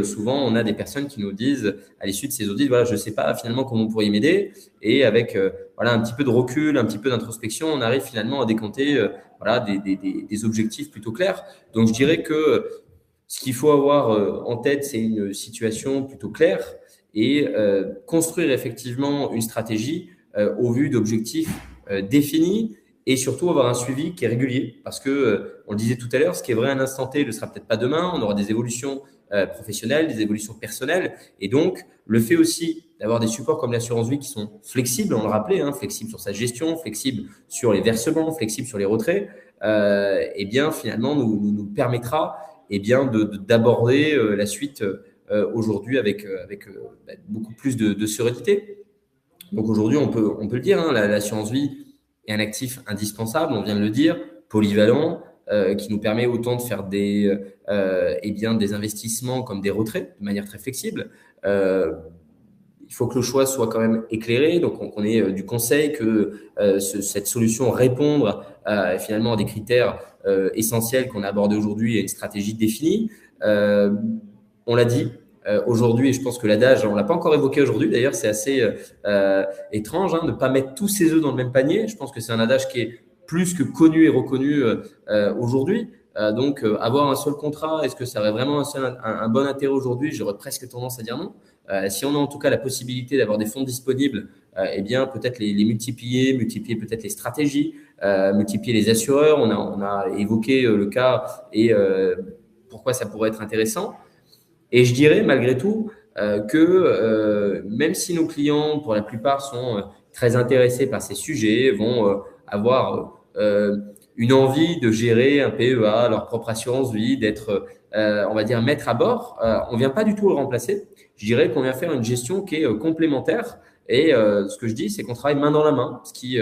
Souvent, on a des personnes qui nous disent à l'issue de ces audits, voilà, je ne sais pas finalement comment vous pourriez m'aider. Et avec voilà, un petit peu de recul, un petit peu d'introspection, on arrive finalement à décompter voilà, des objectifs plutôt clairs. Donc, je dirais que ce qu'il faut avoir en tête, c'est une situation plutôt claire et construire effectivement une stratégie au vu d'objectifs définis et surtout avoir un suivi qui est régulier. Parce que, on le disait tout à l'heure, ce qui est vrai à un instant T ne le sera peut-être pas demain. On aura des évolutions professionnelles, des évolutions personnelles. Et donc, le fait aussi d'avoir des supports comme l'assurance vie qui sont flexibles, on le rappelait, hein, flexibles sur sa gestion, flexibles sur les versements, flexibles sur les retraits, finalement, nous permettra d'aborder la suite aujourd'hui avec beaucoup plus de sérénité. Donc aujourd'hui, on peut le dire, hein, l'assurance vie est un actif indispensable, on vient de le dire, polyvalent, qui nous permet autant de faire des investissements comme des retraits de manière très flexible. Il faut que le choix soit quand même éclairé, donc on ait du conseil, que cette solution réponde finalement à des critères essentiels qu'on a abordés aujourd'hui et une stratégie définie. On l'a dit, aujourd'hui, et je pense que l'adage, on ne l'a pas encore évoqué aujourd'hui, d'ailleurs, c'est assez étrange de ne pas mettre tous ses œufs dans le même panier. Je pense que c'est un adage qui est plus que connu et reconnu aujourd'hui. Avoir un seul contrat, est-ce que ça aurait vraiment un bon intérêt aujourd'hui? J'aurais presque tendance à dire non. Si on a en tout cas la possibilité d'avoir des fonds disponibles, peut-être les multiplier peut-être les stratégies, multiplier les assureurs. On a évoqué le cas et pourquoi ça pourrait être intéressant. Et je dirais malgré tout que même si nos clients, pour la plupart, sont très intéressés par ces sujets, vont avoir une envie de gérer un PEA, leur propre assurance vie, d'être, on va dire, maître à bord, on ne vient pas du tout le remplacer. Je dirais qu'on vient faire une gestion qui est complémentaire. Et ce que je dis, c'est qu'on travaille main dans la main, ce qui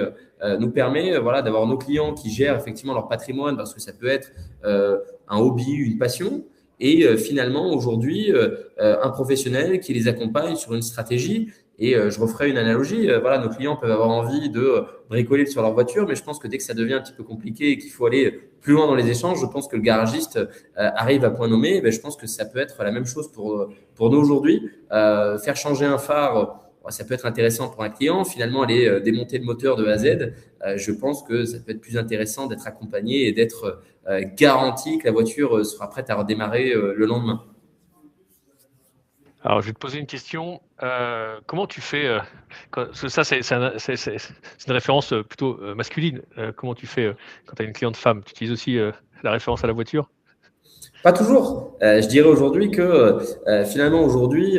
nous permet voilà, d'avoir nos clients qui gèrent effectivement leur patrimoine, parce que ça peut être un hobby, une passion, et finalement aujourd'hui un professionnel qui les accompagne sur une stratégie. Et je referai une analogie. Voilà, nos clients peuvent avoir envie de bricoler sur leur voiture, mais je pense que dès que ça devient un petit peu compliqué et qu'il faut aller plus loin dans les échanges, je pense que le garagiste arrive à point nommé. Je pense que ça peut être la même chose pour nous aujourd'hui. Faire changer un phare, ça peut être intéressant pour un client. Finalement, aller démonter le moteur de A à Z, je pense que ça peut être plus intéressant d'être accompagné et d'être garanti que la voiture sera prête à redémarrer le lendemain. Alors, je vais te poser une question. Comment tu fais ça, c'est une référence plutôt masculine. Comment tu fais quand tu as une cliente femme? Tu utilises aussi la référence à la voiture? Pas toujours. Je dirais aujourd'hui que finalement, aujourd'hui,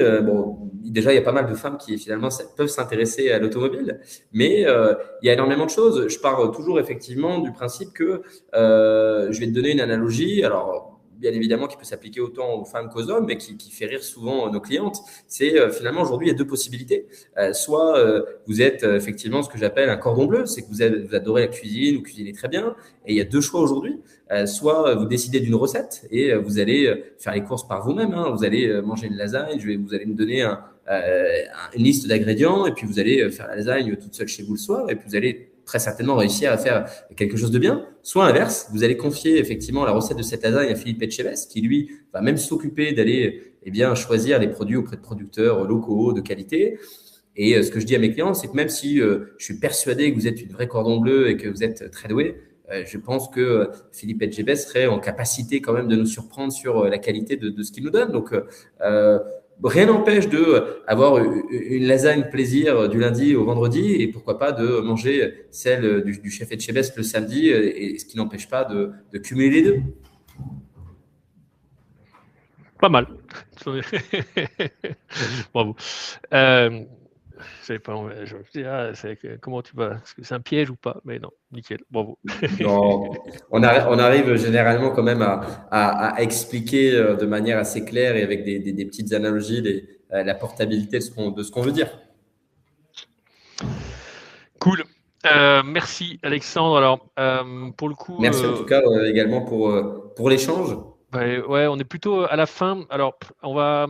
déjà, il y a pas mal de femmes qui finalement peuvent s'intéresser à l'automobile, mais il y a énormément de choses. Je pars toujours effectivement du principe que je vais te donner une analogie. Alors, bien évidemment, qui peut s'appliquer autant aux femmes qu'aux hommes, mais qui fait rire souvent nos clientes. C'est finalement aujourd'hui, il y a deux possibilités. Soit vous êtes effectivement ce que j'appelle un cordon bleu, c'est que vous adorez la cuisine, vous cuisinez très bien, et il y a deux choix aujourd'hui. Soit vous décidez d'une recette et vous allez faire les courses par vous-même. Vous allez manger une lasagne, vous allez me donner une liste d'ingrédients et puis vous allez faire la lasagne toute seule chez vous le soir et puis vous allez très certainement réussir à faire quelque chose de bien. Soit l'inverse, vous allez confier effectivement la recette de cette lasagne à Philippe Etchebest qui lui va même s'occuper d'aller choisir les produits auprès de producteurs locaux de qualité. Et ce que je dis à mes clients, c'est que même si je suis persuadé que vous êtes une vraie cordon bleu et que vous êtes très doué, je pense que Philippe Etchebest serait en capacité quand même de nous surprendre sur la qualité de ce qu'il nous donne. Donc, rien n'empêche d'avoir une lasagne plaisir du lundi au vendredi et pourquoi pas de manger celle du chef Etchebest le samedi, et ce qui n'empêche pas de cumuler les deux. Pas mal. Bravo. Je savais pas, je me dis, comment tu vas? Est-ce que c'est un piège ou pas? Mais non, nickel, bravo. Non, on arrive généralement quand même à expliquer de manière assez claire et avec des petites analogies la portabilité de ce qu'on veut dire. Cool. Merci Alexandre. Alors, pour le coup, Merci en tout cas également pour l'échange. ouais, on est plutôt à la fin. Alors, on va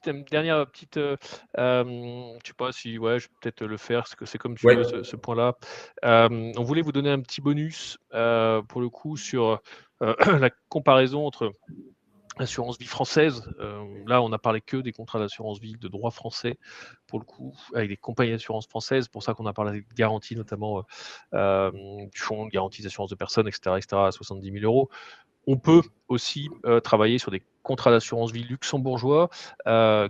une dernière petite, je sais pas si, ouais, je vais peut-être le faire, parce que c'est comme tu Ouais. veux ce point-là. On voulait vous donner un petit bonus pour le coup sur la comparaison entre assurance vie française. Là, on n'a parlé que des contrats d'assurance vie de droit français, pour le coup, avec des compagnies d'assurance françaises. C'est pour ça qu'on a parlé de garantie, notamment du fonds de garantie d'assurance de personnes, etc., à 70 000 euros. On peut aussi travailler sur des contrats d'assurance vie luxembourgeois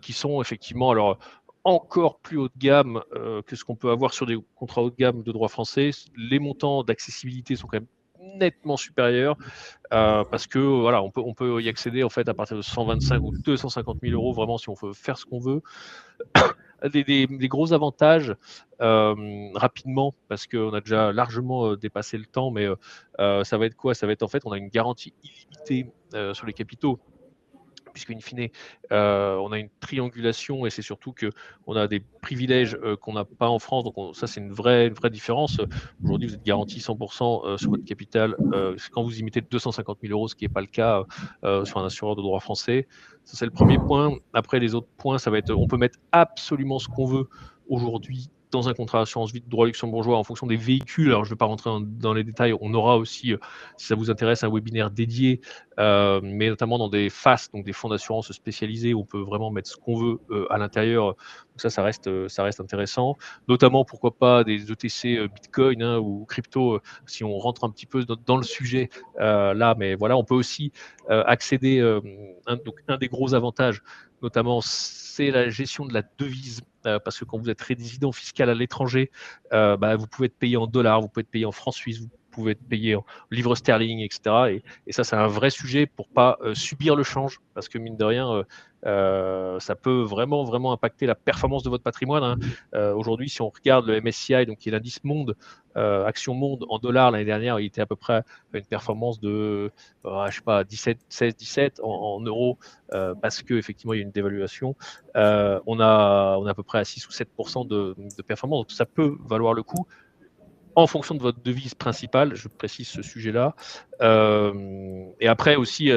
qui sont effectivement alors encore plus haut de gamme que ce qu'on peut avoir sur des contrats haut de gamme de droit français. Les montants d'accessibilité sont quand même nettement supérieurs parce que voilà, on peut y accéder en fait à partir de 125 ou 250 000 euros vraiment si on veut faire ce qu'on veut. Des gros avantages rapidement parce qu'on a déjà largement dépassé le temps, mais ça va être quoi? Ça va être en fait, on a une garantie illimitée sur les capitaux. Puisqu'in fine, on a une triangulation et c'est surtout qu'on a des privilèges qu'on n'a pas en France. Donc ça, c'est une vraie différence. Aujourd'hui, vous êtes garanti 100% sur votre capital quand vous imitez 250 000 euros, ce qui n'est pas le cas sur un assureur de droit français. Ça, c'est le premier point. Après, les autres points, ça va être, on peut mettre absolument ce qu'on veut aujourd'hui dans un contrat d'assurance vie de droit luxembourgeois en fonction des véhicules. Alors, je ne vais pas rentrer dans les détails. On aura aussi, si ça vous intéresse, un webinaire dédié mais notamment dans des FAS, donc des fonds d'assurance spécialisés, où on peut vraiment mettre ce qu'on veut à l'intérieur. Donc ça reste intéressant. Notamment, pourquoi pas, des ETC Bitcoin ou crypto, si on rentre un petit peu dans le sujet là. Mais voilà, on peut aussi accéder, donc un des gros avantages, notamment, c'est la gestion de la devise. Parce que quand vous êtes résident fiscal à l'étranger, vous pouvez être payé en dollars, vous pouvez être payé en francs suisses, vous pouvez être payé en livres sterling, etc. Et ça, c'est un vrai sujet pour pas subir le change, parce que mine de rien, ça peut vraiment impacter la performance de votre patrimoine. Hein. Aujourd'hui, si on regarde le MSCI, donc qui est l'indice monde, Action Monde en dollars l'année dernière, il était à peu près à une performance de, je sais pas, 16, 17 en euros, parce que effectivement il y a une dévaluation. On a à peu près à 6 ou 7% de performance, donc ça peut valoir le coup en fonction de votre devise principale, je précise ce sujet-là. Et après aussi,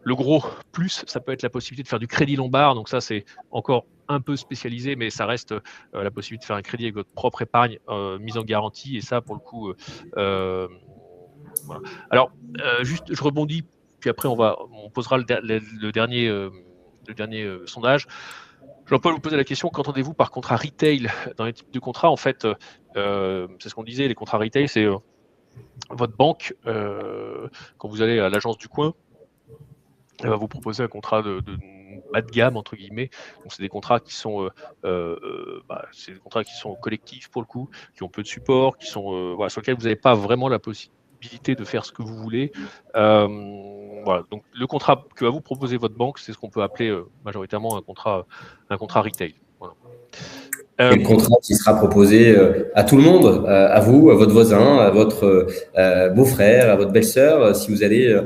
le gros plus, ça peut être la possibilité de faire du crédit lombard. Donc ça, c'est encore un peu spécialisé, mais ça reste la possibilité de faire un crédit avec votre propre épargne mise en garantie. Et ça, pour le coup, voilà. Alors, juste, je rebondis, puis après, on posera le dernier sondage. Jean-Paul vous posait la question, qu'entendez-vous par contrat retail dans les types de contrats? En fait, c'est ce qu'on disait, les contrats retail, c'est votre banque, quand vous allez à l'agence du coin, elle va vous proposer un contrat de bas de gamme, entre guillemets. Donc, c'est des contrats qui sont, c'est des contrats qui sont collectifs pour le coup, qui ont peu de support, qui sont, sur lesquels vous n'avez pas vraiment la possibilité de faire ce que vous voulez. Voilà. Donc, le contrat que va vous proposer votre banque, c'est ce qu'on peut appeler majoritairement un contrat retail. Voilà. C'est le contrat qui sera proposé à tout le monde, à vous, à votre voisin, à votre beau-frère, à votre belle-sœur. Si vous allez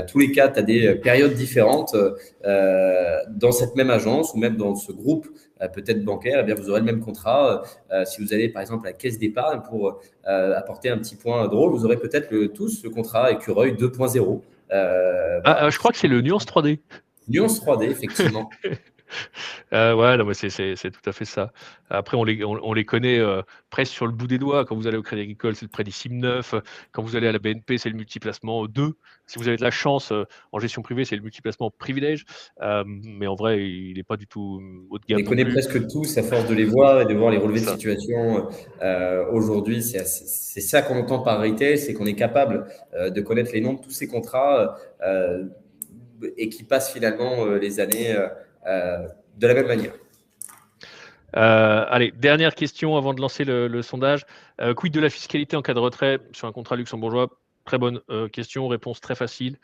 tous les quatre à des périodes différentes dans cette même agence ou même dans ce groupe peut-être bancaire, eh bien vous aurez le même contrat. Si vous allez par exemple à la caisse d'épargne pour apporter un petit point drôle, vous aurez peut-être tous ce contrat écureuil 2.0. Je crois que c'est le Nuance 3D. Nuance 3D, effectivement. Ouais, non, c'est tout à fait ça. Après, on les connaît presque sur le bout des doigts. Quand vous allez au Crédit Agricole, c'est le Prédicim 9. Quand vous allez à la BNP, c'est le multiplacement 2. Si vous avez de la chance, en gestion privée, c'est le multiplacement privilège. Mais en vrai, il n'est pas du tout haut de On gamme les non connaît plus. presque tous à force de les voir et de voir les relevés de Ça. situation. Aujourd'hui, c'est ça qu'on entend par retail, c'est qu'on est capable de connaître les noms de tous ces contrats et qui passent finalement les années de la même manière. Allez, dernière question avant de lancer le sondage. Quid de la fiscalité en cas de retrait sur un contrat luxembourgeois? Très bonne question, réponse très facile.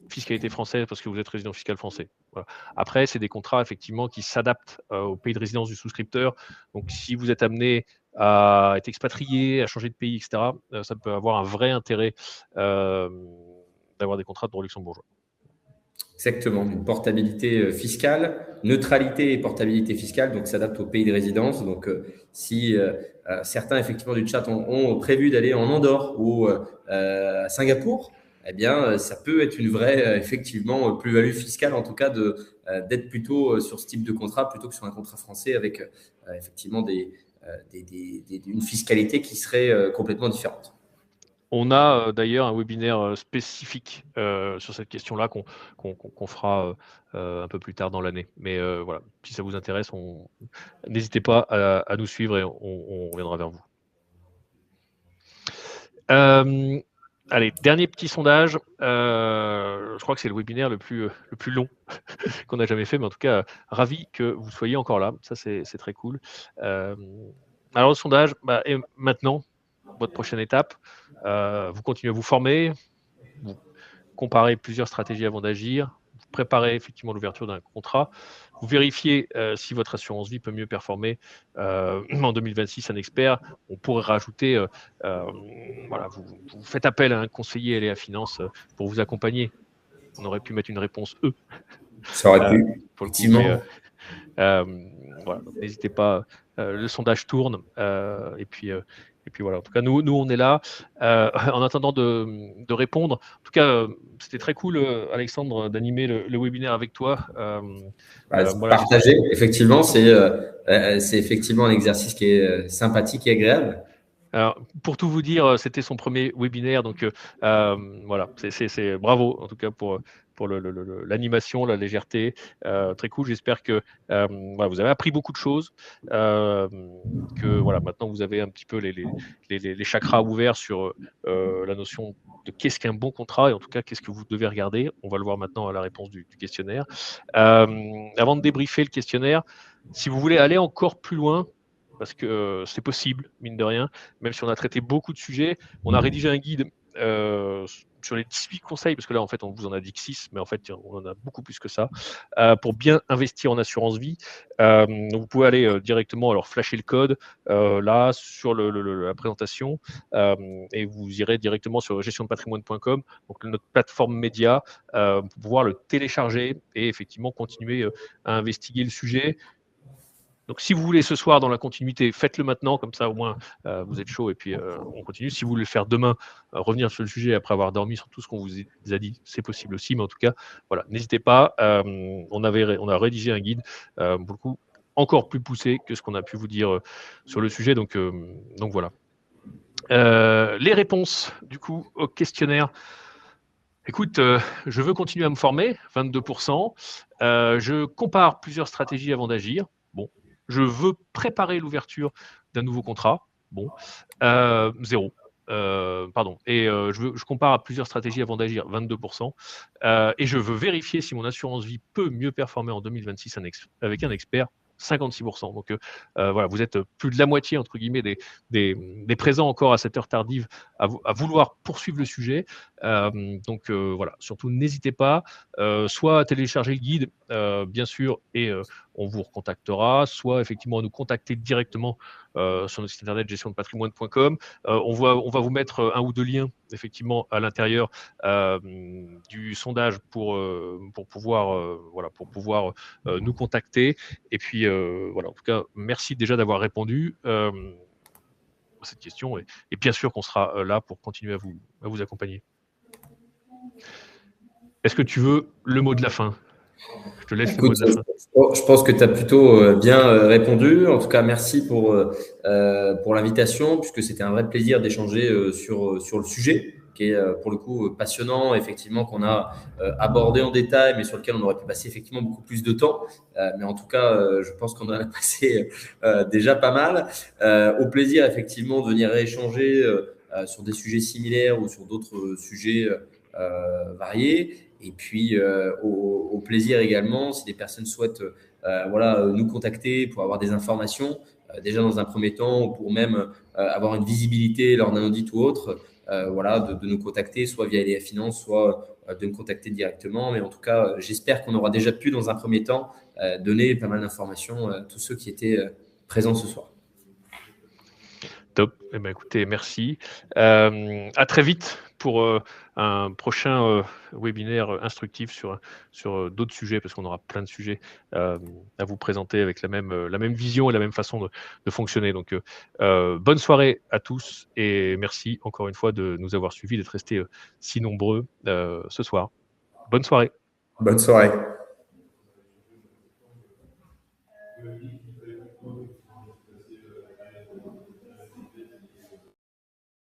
fiscalité française parce que vous êtes résident fiscal français. Voilà. Après, c'est des contrats effectivement qui s'adaptent au pays de résidence du souscripteur. Donc, si vous êtes amené à être expatrié, à changer de pays, etc., ça peut avoir un vrai intérêt d'avoir des contrats de droit luxembourgeois. Exactement, une portabilité fiscale, neutralité et portabilité fiscale, donc s'adapte au pays de résidence. Donc, si certains effectivement du chat ont prévu d'aller en Andorre ou à Singapour, eh bien, ça peut être une vraie effectivement plus-value fiscale, en tout cas d'être plutôt sur ce type de contrat plutôt que sur un contrat français avec effectivement une fiscalité qui serait complètement différente. On a d'ailleurs un webinaire spécifique sur cette question-là qu'on fera un peu plus tard dans l'année. Mais voilà, si ça vous intéresse, n'hésitez pas à nous suivre et on reviendra vers vous. Allez, dernier petit sondage. Je crois que c'est le webinaire le plus long qu'on a jamais fait, mais en tout cas, ravi que vous soyez encore là. Ça, c'est très cool. Alors, le sondage, et maintenant, votre prochaine étape, vous continuez à vous former, vous comparez plusieurs stratégies avant d'agir, vous préparez effectivement l'ouverture d'un contrat, vous vérifiez si votre assurance vie peut mieux performer en 2026, un expert. On pourrait rajouter, voilà, vous faites appel à un conseiller LA Finance pour vous accompagner. On aurait pu mettre une réponse E. Ça aurait pu, pour le coup, effectivement. voilà, n'hésitez pas, le sondage tourne et puis voilà. En tout cas, nous on est là en attendant de répondre. En tout cas, c'était très cool, Alexandre, d'animer le webinaire avec toi. Voilà, partager, effectivement, c'est effectivement un exercice qui est sympathique et agréable. Alors, pour tout vous dire, c'était son premier webinaire, donc voilà, c'est bravo en tout cas pour l'animation, la légèreté, très cool. J'espère que voilà, vous avez appris beaucoup de choses, que voilà, maintenant vous avez un petit peu les chakras ouverts sur la notion de qu'est-ce qu'un bon contrat et en tout cas qu'est-ce que vous devez regarder. On va le voir maintenant à la réponse du questionnaire. Avant de débriefer le questionnaire, si vous voulez aller encore plus loin, parce que c'est possible, mine de rien, même si on a traité beaucoup de sujets. On a rédigé un guide sur les 18 conseils, parce que là, en fait, on vous en a dit que 6, mais en fait, on en a beaucoup plus que ça, pour bien investir en assurance vie. Donc vous pouvez aller directement, alors flasher le code là, sur la présentation, et vous irez directement sur gestiondepatrimoine.com, donc notre plateforme média, pour pouvoir le télécharger et effectivement continuer à investiguer le sujet. Donc, si vous voulez ce soir dans la continuité, faites-le maintenant, comme ça au moins vous êtes chaud et puis on continue. Si vous voulez le faire demain, revenir sur le sujet après avoir dormi sur tout ce qu'on vous a dit, c'est possible aussi. Mais en tout cas, voilà, n'hésitez pas. On a rédigé un guide, pour le coup, encore plus poussé que ce qu'on a pu vous dire sur le sujet. Donc voilà. Les réponses, du coup, au questionnaire. Écoute, je veux continuer à me former, 22%. Je compare plusieurs stratégies avant d'agir. Bon, je veux préparer l'ouverture d'un nouveau contrat. Bon, 0. Pardon. Et je compare à plusieurs stratégies avant d'agir, 22%. Et je veux vérifier si mon assurance vie peut mieux performer en 2026 avec un expert, 56%. Donc voilà, vous êtes plus de la moitié, entre guillemets, des présents encore à cette heure tardive à vouloir poursuivre le sujet. Donc voilà, surtout n'hésitez pas, soit à télécharger le guide, bien sûr, et on vous recontactera, soit effectivement à nous contacter directement sur notre site internet gestiondepatrimoine.com. On va vous mettre un ou deux liens effectivement à l'intérieur du sondage pour pouvoir nous contacter. Et puis voilà, en tout cas, merci déjà d'avoir répondu à cette question et bien sûr qu'on sera là pour continuer à vous accompagner. Est-ce que tu veux le mot de la fin? Je te laisse le mot de la fin. Je pense que tu as plutôt bien répondu. En tout cas, merci pour l'invitation, puisque c'était un vrai plaisir d'échanger sur le sujet, qui est pour le coup passionnant, effectivement, qu'on a abordé en détail, mais sur lequel on aurait pu passer effectivement beaucoup plus de temps. Mais en tout cas, je pense qu'on en a passé déjà pas mal. Au plaisir, effectivement, de venir échanger sur des sujets similaires ou sur d'autres sujets variés. Et puis, au plaisir également, si des personnes souhaitent nous contacter pour avoir des informations, déjà dans un premier temps, ou pour même avoir une visibilité lors d'un audit ou autre, de nous contacter, soit via LA Finance, soit de me contacter directement. Mais en tout cas, j'espère qu'on aura déjà pu, dans un premier temps, donner pas mal d'informations à tous ceux qui étaient présents ce soir. Top. Eh ben, écoutez, merci. À très vite pour un prochain webinaire instructif sur d'autres sujets, parce qu'on aura plein de sujets à vous présenter avec la même vision et la même façon de fonctionner. Donc, bonne soirée à tous et merci encore une fois de nous avoir suivis, d'être restés si nombreux ce soir. Bonne soirée. Bonne soirée.